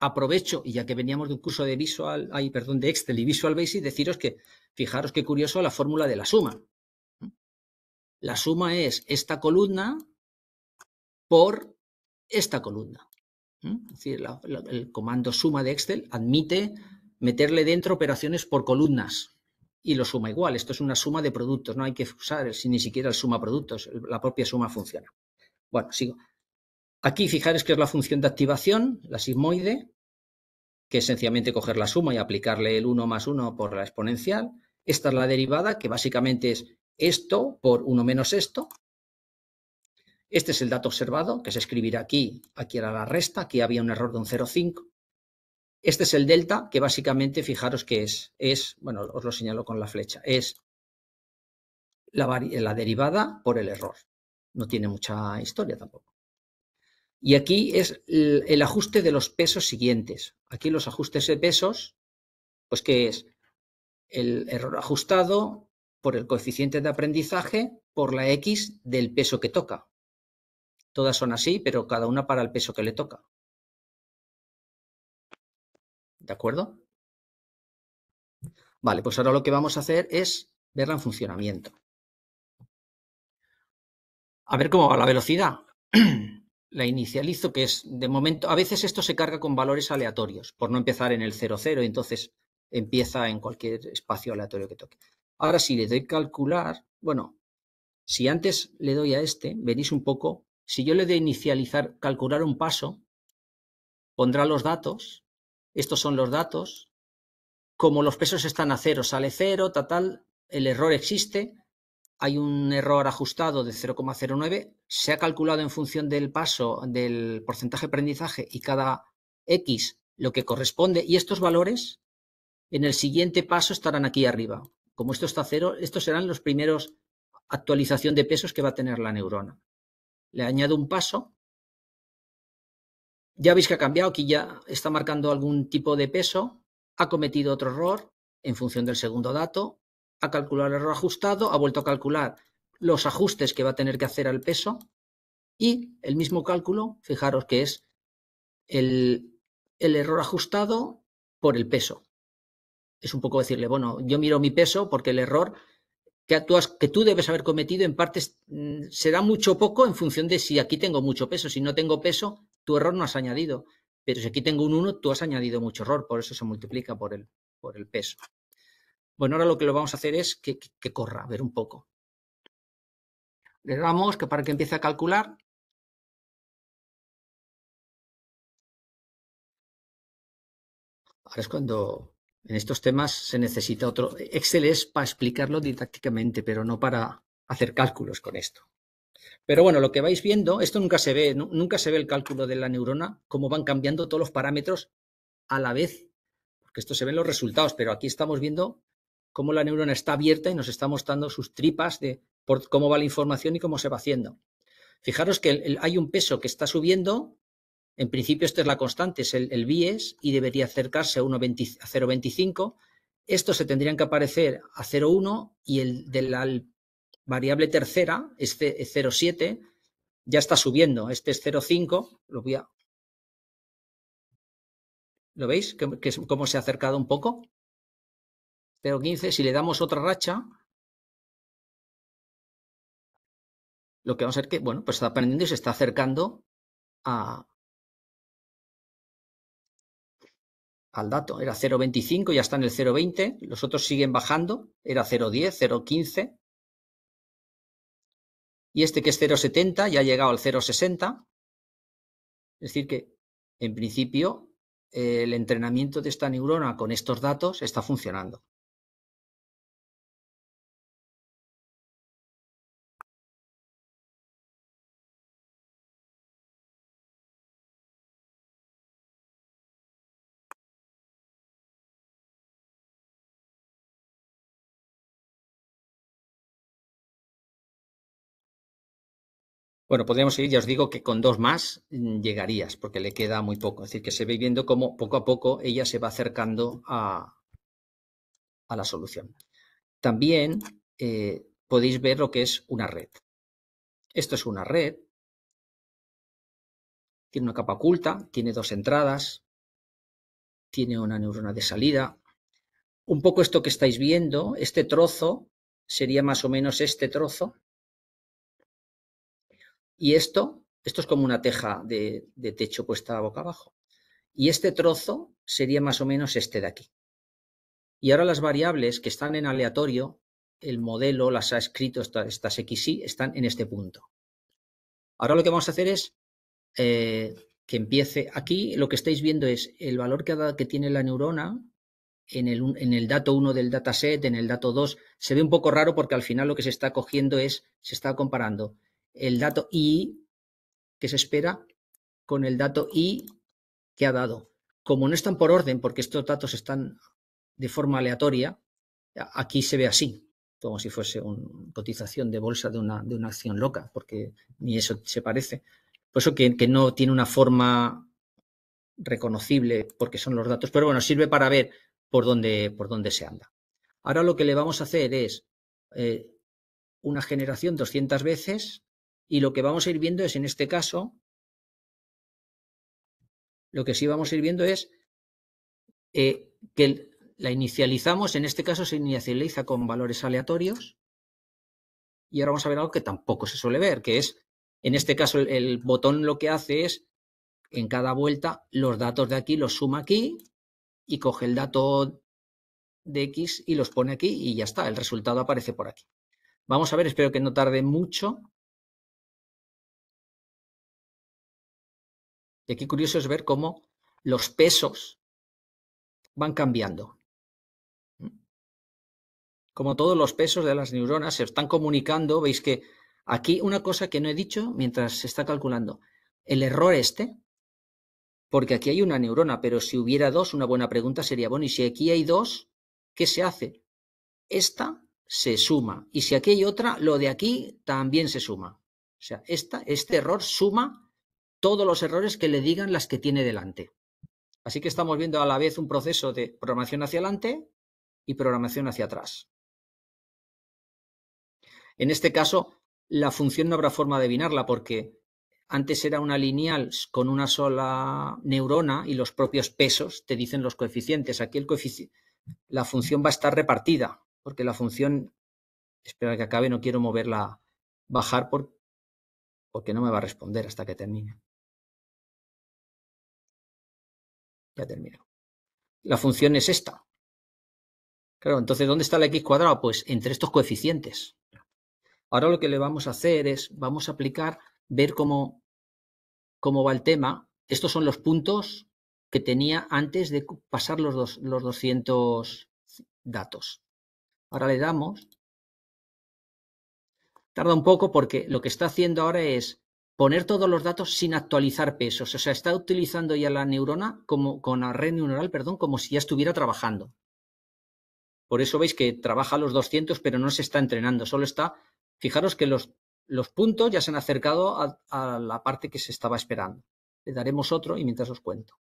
Aprovecho, y ya que veníamos de un curso de de Excel y Visual Basic, deciros que, fijaros qué curioso la fórmula de la suma. La suma es esta columna por esta columna. Es decir, el comando suma de Excel admite meterle dentro operaciones por columnas y lo suma igual. Esto es una suma de productos, no hay que usar ni siquiera el suma productos, la propia suma funciona. Bueno, sigo. Aquí fijaros que es la función de activación, la sigmoide, que es sencillamente coger la suma y aplicarle el 1 más 1 por la exponencial. Esta es la derivada, que básicamente es esto por 1 menos esto. Este es el dato observado, que se escribirá aquí, aquí era la resta, aquí había un error de un 0,5. Este es el delta, que básicamente, fijaros que es, bueno, os lo señalo con la flecha, es la derivada por el error. No tiene mucha historia tampoco. Y aquí es el ajuste de los pesos siguientes. Aquí los ajustes de pesos, pues ¿qué es? El error ajustado por el coeficiente de aprendizaje por la X del peso que toca. Todas son así, pero cada una para el peso que le toca. ¿De acuerdo? Vale, pues ahora lo que vamos a hacer es verla en funcionamiento. A ver cómo va la velocidad. La inicializo, que es, de momento, a veces esto se carga con valores aleatorios, por no empezar en el 0, 0, y entonces empieza en cualquier espacio aleatorio que toque. Ahora, si le doy calcular, bueno, si antes le doy a este, veréis un poco, si yo le doy inicializar, calcular un paso, pondrá los datos, estos son los datos, como los pesos están a 0, sale 0, tal, el error existe, hay un error ajustado de 0,09, se ha calculado en función del paso, del porcentaje de aprendizaje y cada X lo que corresponde, y estos valores en el siguiente paso estarán aquí arriba. Como esto está a 0, estos serán los primeros actualización de pesos que va a tener la neurona. Le añado un paso, ya veis que ha cambiado, aquí ya está marcando algún tipo de peso, ha cometido otro error en función del segundo dato, ha calculado el error ajustado, ha vuelto a calcular los ajustes que va a tener que hacer al peso y el mismo cálculo, fijaros que es el error ajustado por el peso. Es un poco decirle, bueno, yo miro mi peso porque el error que tú debes haber cometido en parte será mucho o poco en función de si aquí tengo mucho peso. Si no tengo peso, tu error no has añadido. Pero si aquí tengo un 1, tú has añadido mucho error, por eso se multiplica por el peso. Bueno, ahora lo que lo vamos a hacer es que corra, a ver un poco. Le damos que para que empiece a calcular. Ahora es cuando en estos temas se necesita otro. Excel es para explicarlo didácticamente, pero no para hacer cálculos con esto. Pero bueno, lo que vais viendo, esto nunca se ve, nunca se ve el cálculo de la neurona, cómo van cambiando todos los parámetros a la vez, porque esto se ven los resultados, pero aquí estamos viendo cómo la neurona está abierta y nos está mostrando sus tripas de por cómo va la información y cómo se va haciendo. Fijaros que hay un peso que está subiendo, en principio esta es la constante, es el bies, y debería acercarse a 0,25. Estos se tendrían que aparecer a 0,1 y el de la variable tercera, este 0,7, ya está subiendo. Este es 0,5, ¿lo veis? ¿Cómo se ha acercado un poco? 0,15, si le damos otra racha, lo que vamos a ver que, bueno, pues está aprendiendo y se está acercando al dato. Era 0,25, ya está en el 0,20, los otros siguen bajando, era 0,10, 0,15, y este que es 0,70 ya ha llegado al 0,60, es decir que, en principio, el entrenamiento de esta neurona con estos datos está funcionando. Bueno, podríamos seguir, ya os digo que con 2 más llegarías, porque le queda muy poco. Es decir, que se ve viendo cómo poco a poco ella se va acercando a la solución. También podéis ver lo que es una red. Esto es una red, tiene una capa oculta, tiene 2 entradas, tiene una neurona de salida. Un poco esto que estáis viendo, este trozo, sería más o menos este trozo. Y esto es como una teja de techo puesta boca abajo. Y este trozo sería más o menos este de aquí. Y ahora las variables que están en aleatorio, el modelo las ha escrito, estas XY, están en este punto. Ahora lo que vamos a hacer es que empiece aquí, lo que estáis viendo es el valor que tiene la neurona en el dato 1 del dataset, en el dato 2, se ve un poco raro porque al final lo que se está cogiendo se está comparando el dato I que se espera con el dato I que ha dado. Como no están por orden, porque estos datos están de forma aleatoria, aquí se ve así, como si fuese una cotización de bolsa de una acción loca, porque ni eso se parece. Por eso que no tiene una forma reconocible porque son los datos, pero bueno, sirve para ver por dónde se anda. Ahora lo que le vamos a hacer es una generación 200 veces y lo que vamos a ir viendo es, en este caso, lo que sí vamos a ir viendo es que la inicializamos, en este caso se inicializa con valores aleatorios y ahora vamos a ver algo que tampoco se suele ver, que es, en este caso, el botón lo que hace es, en cada vuelta, los datos de aquí los suma aquí y coge el dato de X y los pone aquí y ya está, el resultado aparece por aquí. Vamos a ver, espero que no tarde mucho. Y aquí curioso es ver cómo los pesos van cambiando. Como todos los pesos de las neuronas se están comunicando, veis que aquí una cosa que no he dicho mientras se está calculando, el error porque aquí hay una neurona, pero si hubiera dos, una buena pregunta sería, bueno, y si aquí hay dos, ¿qué se hace? Esta se suma, y si aquí hay otra, lo de aquí también se suma. O sea, este error suma todos los errores que le digan las que tiene delante. Así que estamos viendo a la vez un proceso de programación hacia adelante y programación hacia atrás. En este caso, la función no habrá forma de adivinarla porque antes era una lineal con una sola neurona y los propios pesos te dicen los coeficientes. Aquí la función va a estar repartida porque la función, espera que acabe, no quiero moverla, bajar porque no me va a responder hasta que termine. Ya termino. La función es esta. Claro, entonces, ¿dónde está la x cuadrada? Pues entre estos coeficientes. Ahora lo que le vamos a hacer es, vamos a aplicar, ver cómo va el tema. Estos son los puntos que tenía antes de pasar los 200 datos. Ahora le damos. Tarda un poco porque lo que está haciendo ahora es poner todos los datos sin actualizar pesos. O sea, está utilizando ya la neurona con la red neuronal, perdón, como si ya estuviera trabajando. Por eso veis que trabaja los 200, pero no se está entrenando, solo está. Fijaros que los puntos ya se han acercado a la parte que se estaba esperando. Le daremos otro y mientras os cuento.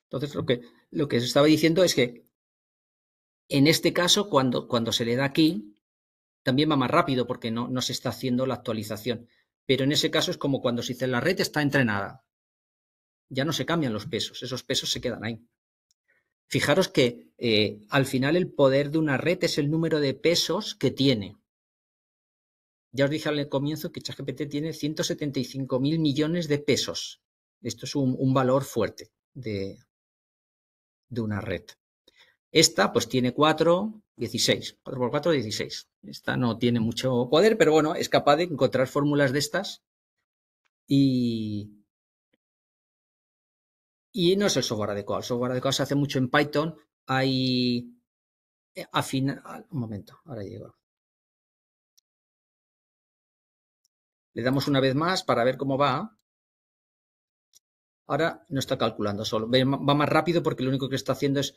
Entonces, lo que os estaba diciendo es que en este caso, cuando se le da aquí, también va más rápido porque no se está haciendo la actualización. Pero en ese caso es como cuando se dice la red está entrenada. Ya no se cambian los pesos, esos pesos se quedan ahí. Fijaros que al final el poder de una red es el número de pesos que tiene. Ya os dije al comienzo que ChatGPT tiene 175.000 millones de pesos. Esto es un valor fuerte de una red. Esta pues tiene 16. 4 por 4, 16. Esta no tiene mucho poder, pero bueno, es capaz de encontrar fórmulas de estas y no es el software adecuado. El software adecuado se hace mucho en Python. Hay un momento, ahora llego. Le damos una vez más para ver cómo va. Ahora no está calculando solo. Va más rápido porque lo único que está haciendo es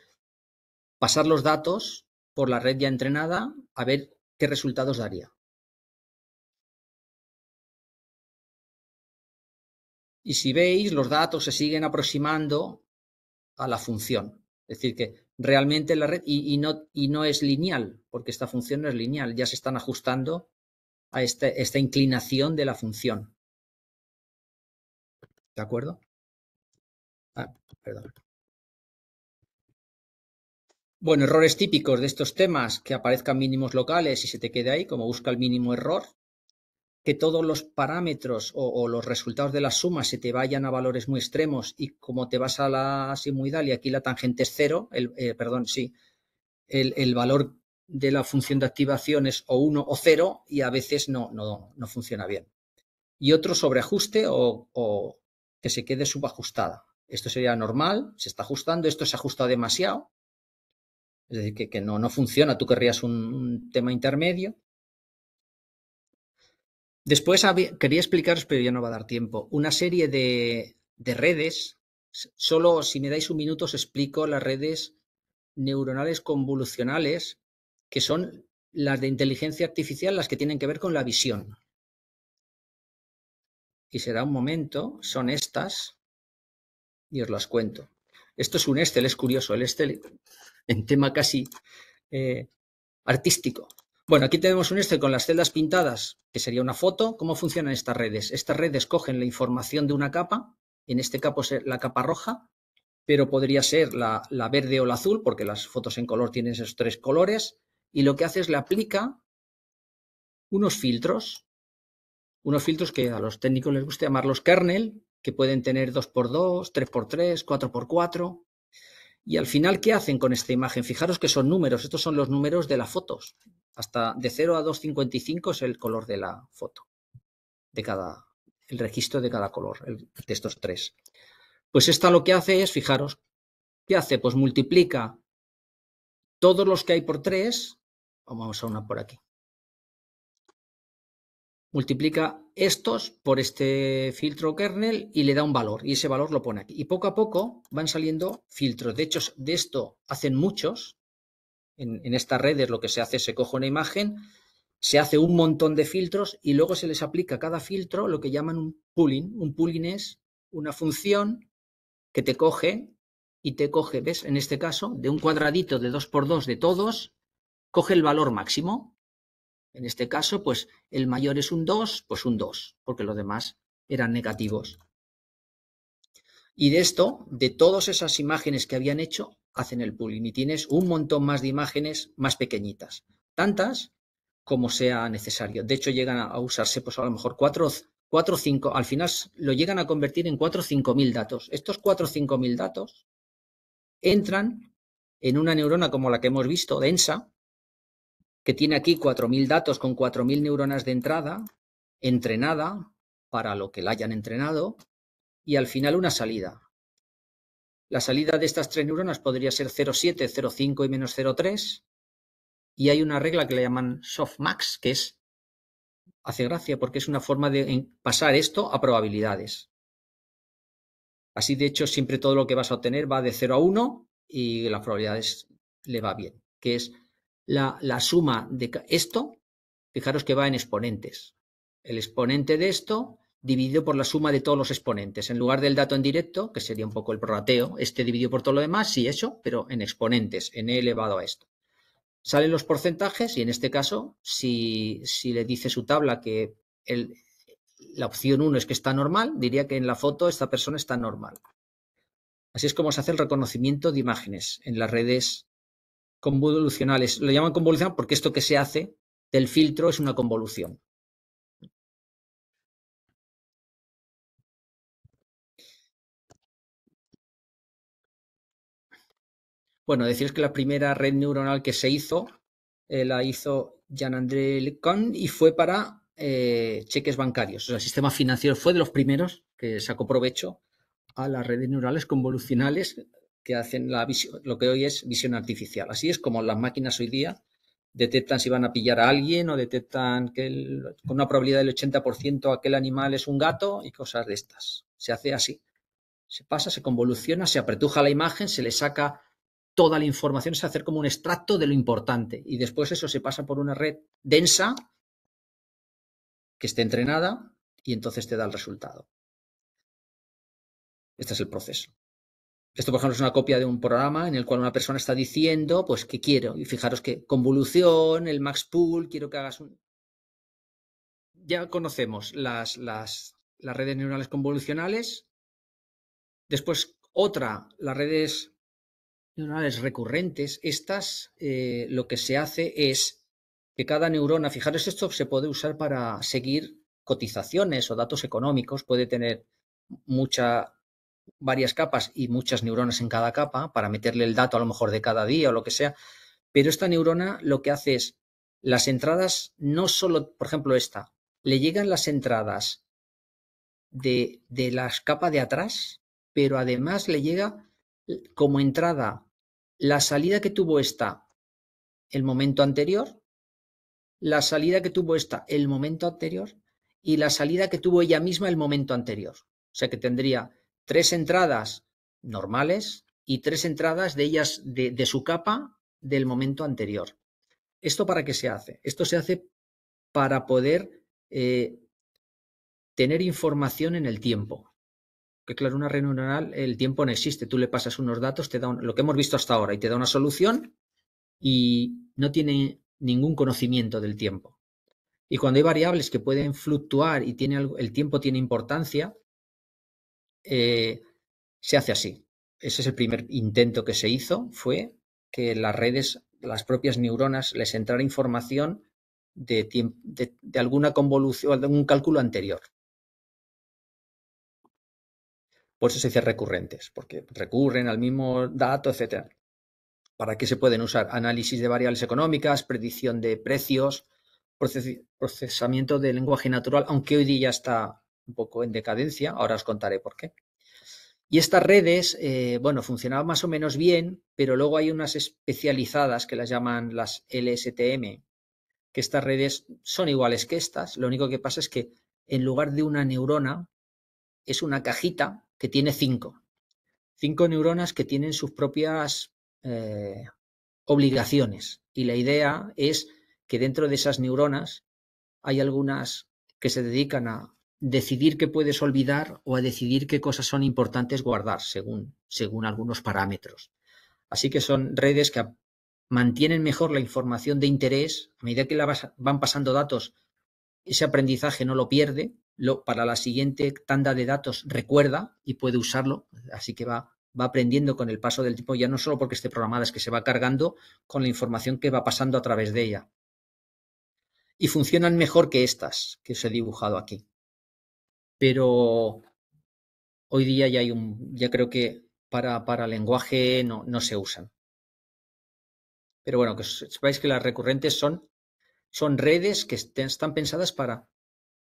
pasar los datos por la red ya entrenada a ver qué resultados daría. Y si veis, los datos se siguen aproximando a la función. Es decir, que realmente la red, y no es lineal, porque esta función no es lineal, ya se están ajustando a esta inclinación de la función. ¿De acuerdo? Perdón. Bueno, errores típicos de estos temas, que aparezcan mínimos locales y se te quede ahí, como busca el mínimo error. Que todos los parámetros o los resultados de la suma se te vayan a valores muy extremos y como te vas a la simuidal y aquí la tangente es cero, el valor de la función de activación es o 1 o 0 y a veces no funciona bien. Y otro sobreajuste o que se quede subajustada. Esto sería normal, se está ajustando, esto se ajusta demasiado, es decir, que no funciona, tú querrías un tema intermedio. Después quería explicaros, pero ya no va a dar tiempo, una serie de redes. Solo si me dais un minuto os explico las redes neuronales convolucionales, que son las de inteligencia artificial, las que tienen que ver con la visión. Y será un momento, son estas, y os las cuento. Esto es un Excel, es curioso, el Excel en tema casi artístico. Bueno, aquí tenemos un Excel con las celdas pintadas, que sería una foto. ¿Cómo funcionan estas redes? Estas redes cogen la información de una capa, en este caso es la capa roja, pero podría ser la verde o la azul, porque las fotos en color tienen esos tres colores, y lo que hace es le aplica unos filtros que a los técnicos les gusta llamarlos kernel, que pueden tener 2x2, 3x3, 4x4, y al final, ¿qué hacen con esta imagen? Fijaros que son números, estos son los números de las fotos, hasta de 0 a 255 es el color de la foto, el registro de cada color, de estos tres. Pues esta lo que hace es, fijaros, ¿qué hace? Pues multiplica todos los que hay por 3, vamos a una por aquí, multiplica estos por este filtro kernel y le da un valor, y ese valor lo pone aquí. Y poco a poco van saliendo filtros. De hecho, de esto hacen muchos. En estas redes lo que se hace es se coge una imagen, se hace un montón de filtros y luego se les aplica a cada filtro lo que llaman un pooling. Un pooling es una función que te coge y te coge, ¿ves? En este caso, de un cuadradito de 2x2 de todos, coge el valor máximo. En este caso, pues el mayor es un 2, pues un 2, porque los demás eran negativos. Y de esto, de todas esas imágenes que habían hecho, hacen el pooling y tienes un montón más de imágenes más pequeñitas, tantas como sea necesario. De hecho, llegan a usarse pues a lo mejor 4 o 5, al final lo llegan a convertir en 4 o 5 mil datos. Estos 4 o 5 mil datos entran en una neurona como la que hemos visto, densa, que tiene aquí 4.000 datos con 4.000 neuronas de entrada, entrenada para lo que la hayan entrenado, y al final una salida. La salida de estas tres neuronas podría ser 0,7, 0,5 y menos 0,3, y hay una regla que le llaman softmax, que hace gracia porque es una forma de pasar esto a probabilidades. Así, de hecho, siempre todo lo que vas a obtener va de 0 a 1 y las probabilidades le va bien, que es la suma de esto, fijaros que va en exponentes. El exponente de esto dividido por la suma de todos los exponentes. En lugar del dato en directo, que sería un poco el prorrateo, este dividido por todo lo demás, sí, eso, pero en exponentes, en e elevado a esto. Salen los porcentajes y en este caso, si le dice su tabla que la opción 1 es que está normal, diría que en la foto esta persona está normal. Así es como se hace el reconocimiento de imágenes en las redes convolucionales. Lo llaman convolución porque esto que se hace del filtro es una convolución. Bueno, deciros que la primera red neuronal que se hizo, la hizo Jean-André Lecon y fue para cheques bancarios. O sea, el sistema financiero fue de los primeros que sacó provecho a las redes neurales convolucionales que hacen lo que hoy es visión artificial. Así es como las máquinas hoy día detectan si van a pillar a alguien o detectan que con una probabilidad del 80% aquel animal es un gato y cosas de estas. Se hace así. Se pasa, se convoluciona, se apretuja la imagen, se le saca toda la información, es hacer como un extracto de lo importante y después eso se pasa por una red densa que esté entrenada y entonces te da el resultado. Este es el proceso. Esto, por ejemplo, es una copia de un programa en el cual una persona está diciendo, pues, ¿qué quiero? Y fijaros que convolución, el max pool, quiero que hagas un... Ya conocemos las redes neuronales convolucionales. Después, las redes neuronales recurrentes. Estas, lo que se hace es que cada neurona, fijaros, esto se puede usar para seguir cotizaciones o datos económicos, puede tener varias capas y muchas neuronas en cada capa para meterle el dato a lo mejor de cada día o lo que sea, pero esta neurona lo que hace es las entradas, no solo, por ejemplo, le llegan las entradas de las capas de atrás, pero además le llega como entrada la salida que tuvo el momento anterior, la salida que tuvo el momento anterior y la salida que tuvo ella misma el momento anterior. O sea que tendría 3 entradas normales y 3 entradas de ellas de su capa del momento anterior. ¿Esto para qué se hace? Esto se hace para poder tener información en el tiempo. Que claro, una red neuronal, el tiempo no existe. Tú le pasas unos datos, te da lo que hemos visto hasta ahora y te da una solución y no tiene ningún conocimiento del tiempo. Y cuando hay variables que pueden fluctuar y el tiempo tiene importancia, se hace así. Ese es el primer intento que se hizo, fue que las redes, las propias neuronas, les entrara información de alguna convolución, de algún cálculo anterior. Por eso se dice recurrentes, porque recurren al mismo dato, etcétera. ¿Para qué se pueden usar? Análisis de variables económicas, predicción de precios, procesamiento de lenguaje natural, aunque hoy día está un poco en decadencia, ahora os contaré por qué. Y estas redes, bueno, funcionaban más o menos bien, pero luego hay unas especializadas que las llaman las LSTM, que estas redes son iguales que estas, lo único que pasa es que en lugar de una neurona es una cajita que tiene 5 neuronas que tienen sus propias obligaciones. Y la idea es que dentro de esas neuronas hay algunas que se dedican a decidir qué puedes olvidar o a decidir qué cosas son importantes guardar según algunos parámetros. Así que son redes que mantienen mejor la información de interés. A medida que van pasando datos, ese aprendizaje no lo pierde. Para la siguiente tanda de datos recuerda y puede usarlo. Así que va aprendiendo con el paso del tiempo, ya no solo porque esté programada, es que se va cargando con la información que va pasando a través de ella. Y funcionan mejor que estas que os he dibujado aquí. Pero hoy día ya creo que para lenguaje no se usan. Pero bueno, que sepáis que las recurrentes son redes que están pensadas para,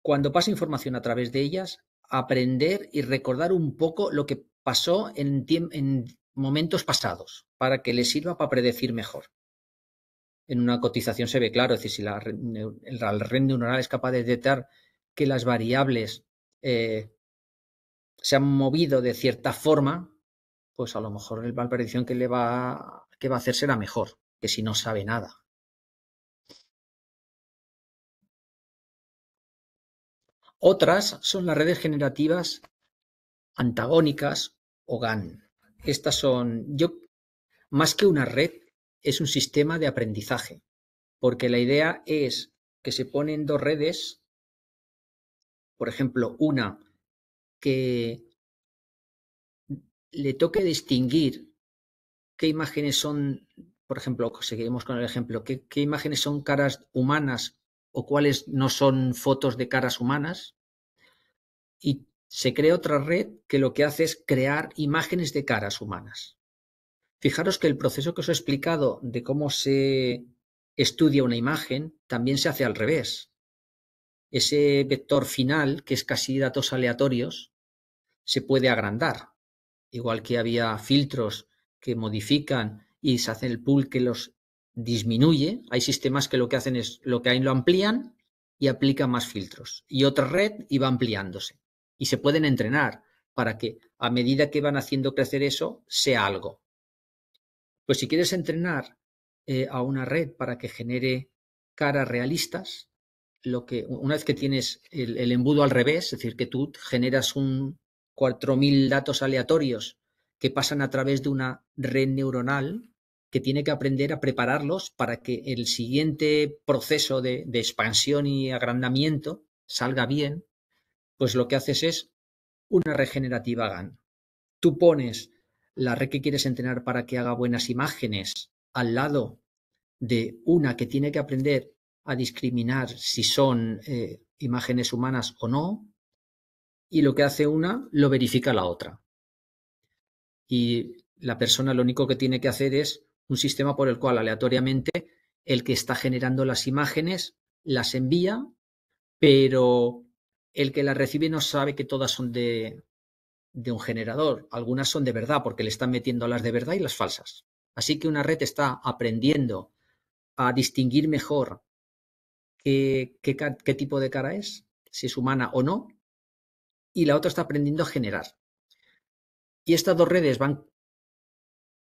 cuando pasa información a través de ellas, aprender y recordar un poco lo que pasó en momentos pasados, para que les sirva para predecir mejor. En una cotización se ve claro, es decir, si la red neuronal es capaz de detectar que las variables se han movido de cierta forma, pues a lo mejor la predicción que va a hacer será mejor que si no sabe nada. Otras son las redes generativas antagónicas o GAN. Estas son, más que una red, es un sistema de aprendizaje, porque la idea es que se ponen dos redes, por ejemplo, una que le toque distinguir qué imágenes son, por ejemplo, seguiremos con el ejemplo, qué imágenes son caras humanas o cuáles no son fotos de caras humanas, y se crea otra red que lo que hace es crear imágenes de caras humanas. Fijaros que el proceso que os he explicado de cómo se estudia una imagen también se hace al revés. Ese vector final, que es casi datos aleatorios, se puede agrandar. Igual que había filtros que modifican y se hace el pool que los disminuye, hay sistemas que lo que hacen es lo que hay lo amplían y aplican más filtros. Y otra red y va ampliándose. Y se pueden entrenar para que a medida que van haciendo crecer eso, sea algo. Pues si quieres entrenar a una red para que genere caras realistas, una vez que tienes el embudo al revés, es decir, que tú generas 4.000 datos aleatorios que pasan a través de una red neuronal que tiene que aprender a prepararlos para que el siguiente proceso de expansión y agrandamiento salga bien, pues lo que haces es una regenerativa GAN. Tú pones la red que quieres entrenar para que haga buenas imágenes al lado de una que tiene que aprender a discriminar si son imágenes humanas o no, y lo que hace una lo verifica la otra. Y la persona lo único que tiene que hacer es un sistema por el cual aleatoriamente el que está generando las imágenes las envía, pero el que las recibe no sabe que todas son de un generador. Algunas son de verdad porque le están metiendo las de verdad y las falsas. Así que una red está aprendiendo a distinguir mejor qué tipo de cara es, si es humana o no, y la otra está aprendiendo a generar. Y estas dos redes van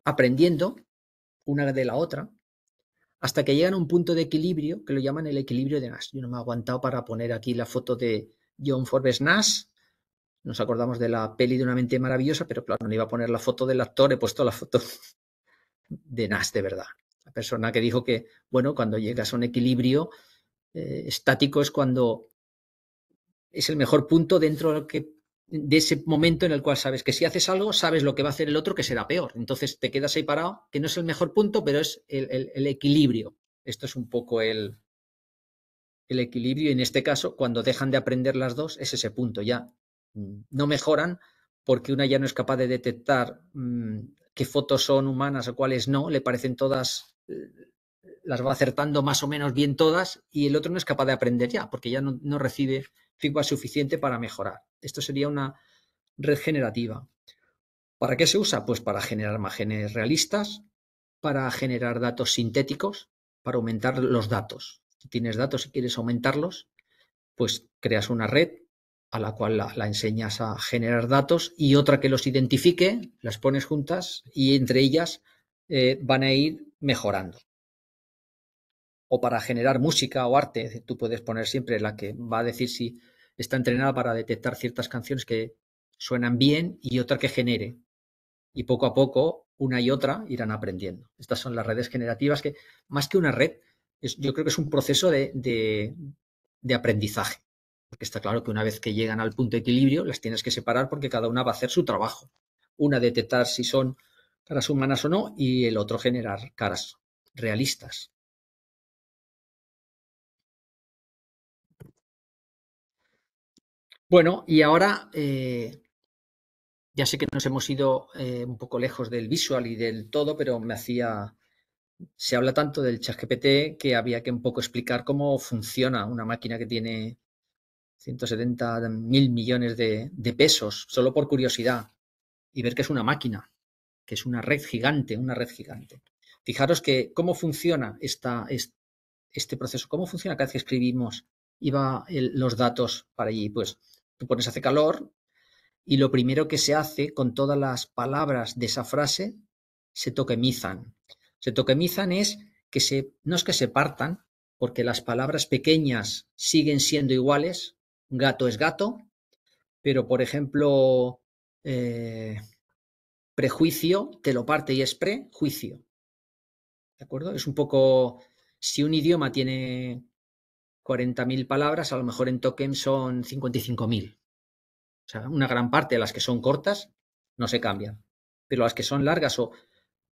aprendiendo una de la otra hasta que llegan a un punto de equilibrio que lo llaman el equilibrio de Nash. Yo no me he aguantado para poner aquí la foto de John Forbes Nash. Nos acordamos de la peli de Una mente maravillosa, pero claro, no iba a poner la foto del actor, he puesto la foto de Nash de verdad. La persona que dijo que, bueno, cuando llegas a un equilibrio estático es cuando es el mejor punto dentro de ese momento en el cual sabes que si haces algo, sabes lo que va a hacer el otro, que será peor. Entonces te quedas ahí parado, que no es el mejor punto, pero es el equilibrio. Esto es un poco el equilibrio y en este caso, cuando dejan de aprender las dos, es ese punto. Ya no mejoran porque una ya no es capaz de detectar qué fotos son humanas o cuáles no, le parecen todas, las va acertando más o menos bien todas y el otro no es capaz de aprender ya porque ya no recibe feedback suficiente para mejorar. Esto sería una red generativa. ¿Para qué se usa? Pues para generar imágenes realistas, para generar datos sintéticos, para aumentar los datos. Si tienes datos y quieres aumentarlos, pues creas una red a la cual la enseñas a generar datos y otra que los identifique, las pones juntas y entre ellas van a ir mejorando. O para generar música o arte, tú puedes poner siempre la que va a decir si está entrenada para detectar ciertas canciones que suenan bien y otra que genere. Y poco a poco, una y otra irán aprendiendo. Estas son las redes generativas que, más que una red, yo creo que es un proceso de aprendizaje. Porque está claro que una vez que llegan al punto de equilibrio, las tienes que separar porque cada una va a hacer su trabajo. Una detectar si son caras humanas o no y el otro generar caras realistas. Bueno, y ahora ya sé que nos hemos ido un poco lejos del visual y del todo, pero se habla tanto del ChatGPT que había que un poco explicar cómo funciona una máquina que tiene 170.000 millones de pesos, solo por curiosidad, y ver que es una máquina, que es una red gigante, una red gigante. Fijaros que cómo funciona este proceso, cómo funciona cada vez que escribimos y va los datos para allí. Pues tú pones hace calor y lo primero que se hace con todas las palabras de esa frase se toquemizan. Se toquemizan es que no es que se partan, porque las palabras pequeñas siguen siendo iguales, gato es gato, pero por ejemplo, prejuicio te lo parte y es prejuicio. ¿De acuerdo? Es un poco, si un idioma tiene 40.000 palabras, a lo mejor en token son 55.000. O sea, una gran parte de las que son cortas no se cambian, pero las que son largas o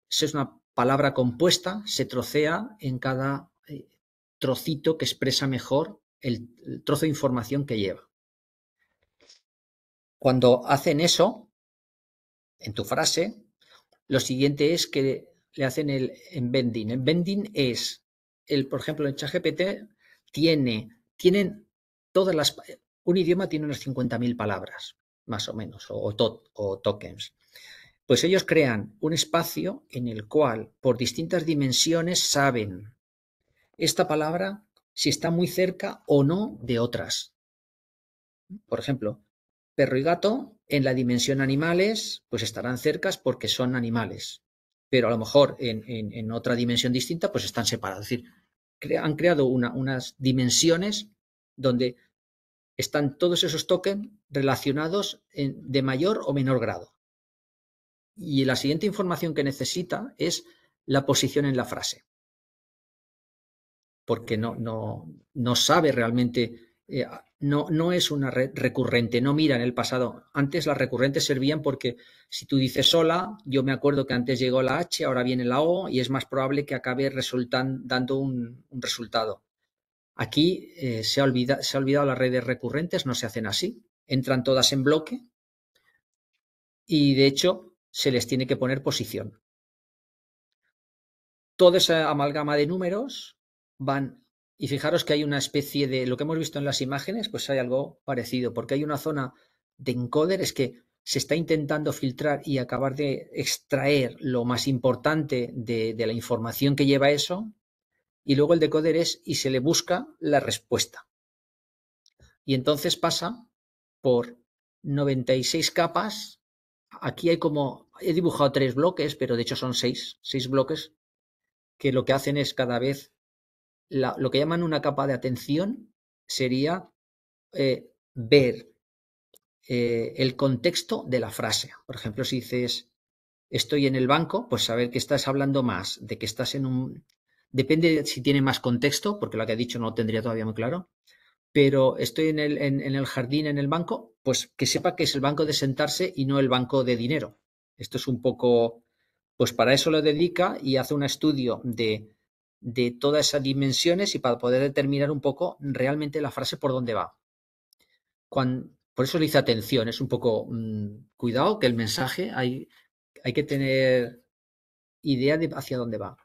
si es una palabra compuesta, se trocea en cada trocito que expresa mejor el trozo de información que lleva. Cuando hacen eso, en tu frase, lo siguiente es que le hacen el embedding. Embedding es, por ejemplo, en ChatGPT tienen todas las, un idioma tiene unas 50.000 palabras, más o menos, o tokens. Pues ellos crean un espacio en el cual, por distintas dimensiones, saben esta palabra si está muy cerca o no de otras. Por ejemplo, perro y gato en la dimensión animales, pues estarán cercas porque son animales. Pero a lo mejor en otra dimensión distinta, pues están separados. Es decir, han creado unas dimensiones donde están todos esos tokens relacionados de mayor o menor grado. Y la siguiente información que necesita es la posición en la frase. Porque no sabe realmente, no es una red recurrente, no mira en el pasado. Antes las recurrentes servían porque si tú dices hola, yo me acuerdo que antes llegó la H, ahora viene la O y es más probable que acabe dando un resultado. Aquí se ha olvidado las redes recurrentes, no se hacen así, entran todas en bloque y de hecho se les tiene que poner posición. Toda esa amalgama de números van, y fijaros que hay una especie de, lo que hemos visto en las imágenes, pues hay algo parecido, porque hay una zona de encoder, es que se está intentando filtrar y acabar de extraer lo más importante de la información que lleva eso, y luego el decoder es, y se le busca la respuesta. Y entonces pasa por 96 capas, aquí hay como, he dibujado 3 bloques, pero de hecho son 6 bloques que lo que hacen es cada vez, lo que llaman una capa de atención sería ver el contexto de la frase. Por ejemplo, si dices estoy en el banco, pues saber que estás hablando más, de que estás en un... Depende si tiene más contexto, porque lo que ha dicho no lo tendría todavía muy claro, pero estoy en el jardín, en el banco, pues que sepa que es el banco de sentarse y no el banco de dinero. Esto es un poco, pues para eso lo dedica y hace un estudio de todas esas dimensiones y para poder determinar un poco realmente la frase por dónde va. Por eso le hice atención, es un poco, cuidado que el mensaje hay que tener idea de hacia dónde va.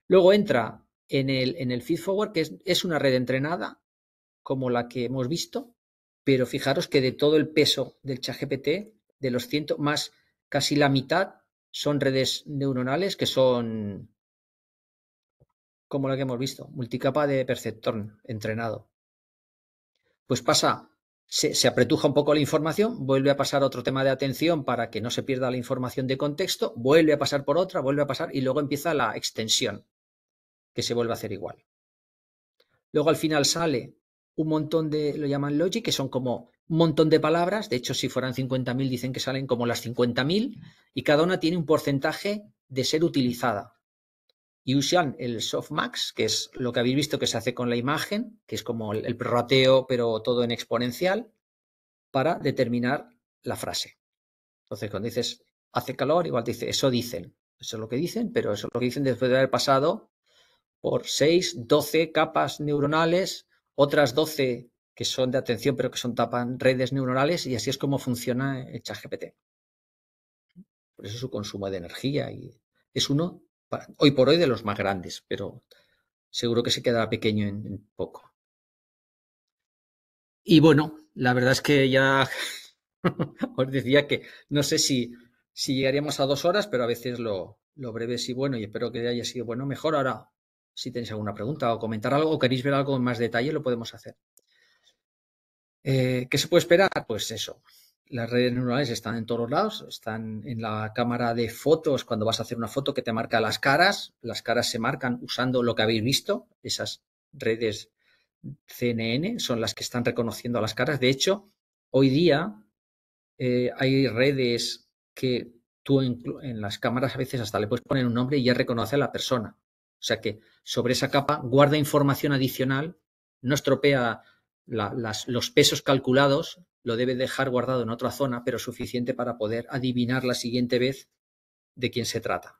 Luego entra en el feedforward, que es una red entrenada, como la que hemos visto, pero fijaros que de todo el peso del ChatGPT, de los 100, más casi la mitad son redes neuronales que son como la que hemos visto, multicapa de perceptrón entrenado. Pues pasa, se apretuja un poco la información, vuelve a pasar otro tema de atención para que no se pierda la información de contexto, vuelve a pasar por otra, vuelve a pasar y luego empieza la extensión, que se vuelve a hacer igual. Luego al final sale un montón de, lo llaman logic, que son como un montón de palabras, de hecho si fueran 50.000 dicen que salen como las 50.000 y cada una tiene un porcentaje de ser utilizada. Y usan el softmax, que es lo que habéis visto que se hace con la imagen, que es como el prorrateo pero todo en exponencial, para determinar la frase. Entonces cuando dices hace calor, igual te dice eso dicen, eso es lo que dicen, pero eso es lo que dicen después de haber pasado por 6, 12 capas neuronales, otras 12 que son de atención pero que son tapan redes neuronales y así es como funciona el ChatGPT. Por eso su consumo de energía y es uno, hoy por hoy, de los más grandes, pero seguro que se quedará pequeño en poco. Y bueno, la verdad es que ya os decía que no sé si llegaríamos a 2 horas, pero a veces lo breve sí bueno y espero que haya sido bueno. Mejor ahora, si tenéis alguna pregunta o comentar algo o queréis ver algo en más detalle, lo podemos hacer. ¿Qué se puede esperar? Pues eso. Las redes neuronales están en todos lados, están en la cámara de fotos cuando vas a hacer una foto que te marca las caras se marcan usando lo que habéis visto, esas redes CNN son las que están reconociendo a las caras. De hecho, hoy día hay redes que tú en las cámaras a veces hasta le puedes poner un nombre y ya reconoce a la persona. O sea que sobre esa capa guarda información adicional, no estropea los pesos calculados, lo debe dejar guardado en otra zona, pero suficiente para poder adivinar la siguiente vez de quién se trata.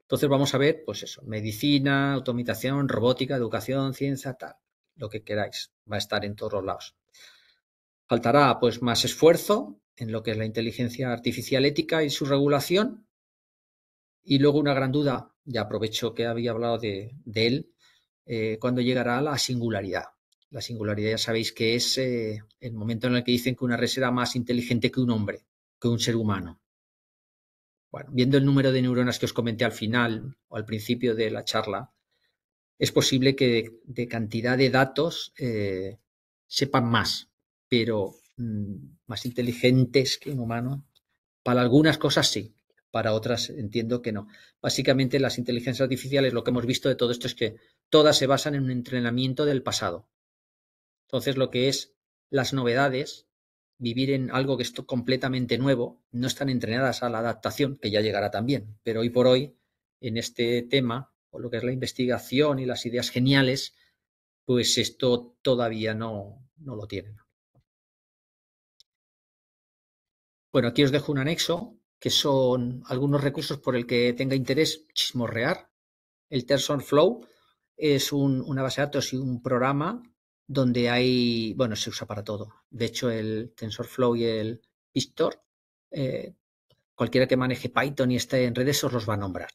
Entonces vamos a ver, pues eso, medicina, automatización, robótica, educación, ciencia, tal, lo que queráis, va a estar en todos los lados. Faltará pues más esfuerzo en lo que es la inteligencia artificial ética y su regulación. Y luego una gran duda, ya aprovecho que había hablado de él, cuando llegará la singularidad. La singularidad ya sabéis que es el momento en el que dicen que una red será más inteligente que un hombre, que un ser humano. Bueno, viendo el número de neuronas que os comenté al final o al principio de la charla, es posible que de cantidad de datos sepan más, pero más inteligentes que un humano. Para algunas cosas sí, para otras entiendo que no. Básicamente las inteligencias artificiales, lo que hemos visto de todo esto es que todas se basan en un entrenamiento del pasado. Entonces lo que es las novedades, vivir en algo que es completamente nuevo, no están entrenadas a la adaptación, que ya llegará también, pero hoy por hoy en este tema, o lo que es la investigación y las ideas geniales, pues esto todavía no lo tienen. Bueno, aquí os dejo un anexo, que son algunos recursos por el que tenga interés chismorrear. El TensorFlow es una base de datos y un programa donde hay, bueno, se usa para todo. De hecho, el TensorFlow y el PyTorch, cualquiera que maneje Python y esté en redes os los va a nombrar,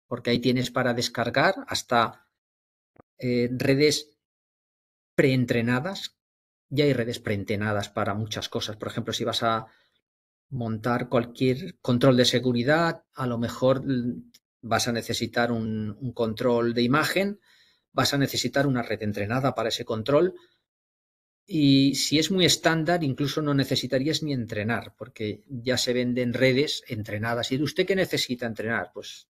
porque ahí tienes para descargar hasta redes preentrenadas. Ya hay redes preentrenadas para muchas cosas. Por ejemplo, si vas a montar cualquier control de seguridad, a lo mejor vas a necesitar un control de imagen, vas a necesitar una red entrenada para ese control y si es muy estándar incluso no necesitarías ni entrenar porque ya se venden redes entrenadas. ¿Y usted qué necesita entrenar? Pues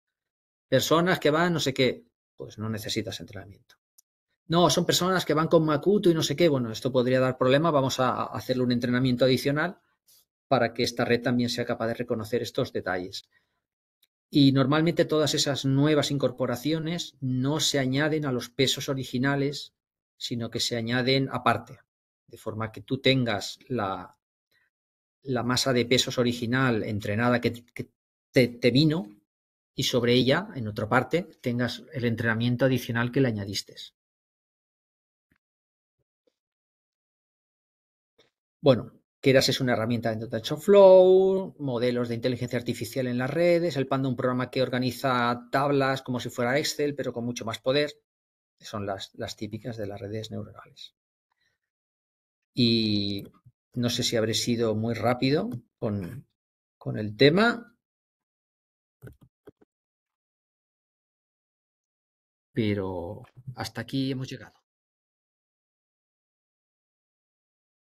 Personas que van no sé qué, pues no necesitas entrenamiento. No, son personas que van con Makuto y no sé qué. Bueno, esto podría dar problema. Vamos a hacerle un entrenamiento adicional para que esta red también sea capaz de reconocer estos detalles. Y normalmente todas esas nuevas incorporaciones no se añaden a los pesos originales, sino que se añaden aparte, de forma que tú tengas la masa de pesos original entrenada que te vino y sobre ella, en otra parte, tengas el entrenamiento adicional que le añadiste. Bueno, Keras es una herramienta de TensorFlow, modelos de inteligencia artificial en las redes, el Panda un programa que organiza tablas como si fuera Excel, pero con mucho más poder. Son las típicas de las redes neuronales. Y no sé si habré sido muy rápido con el tema, pero hasta aquí hemos llegado.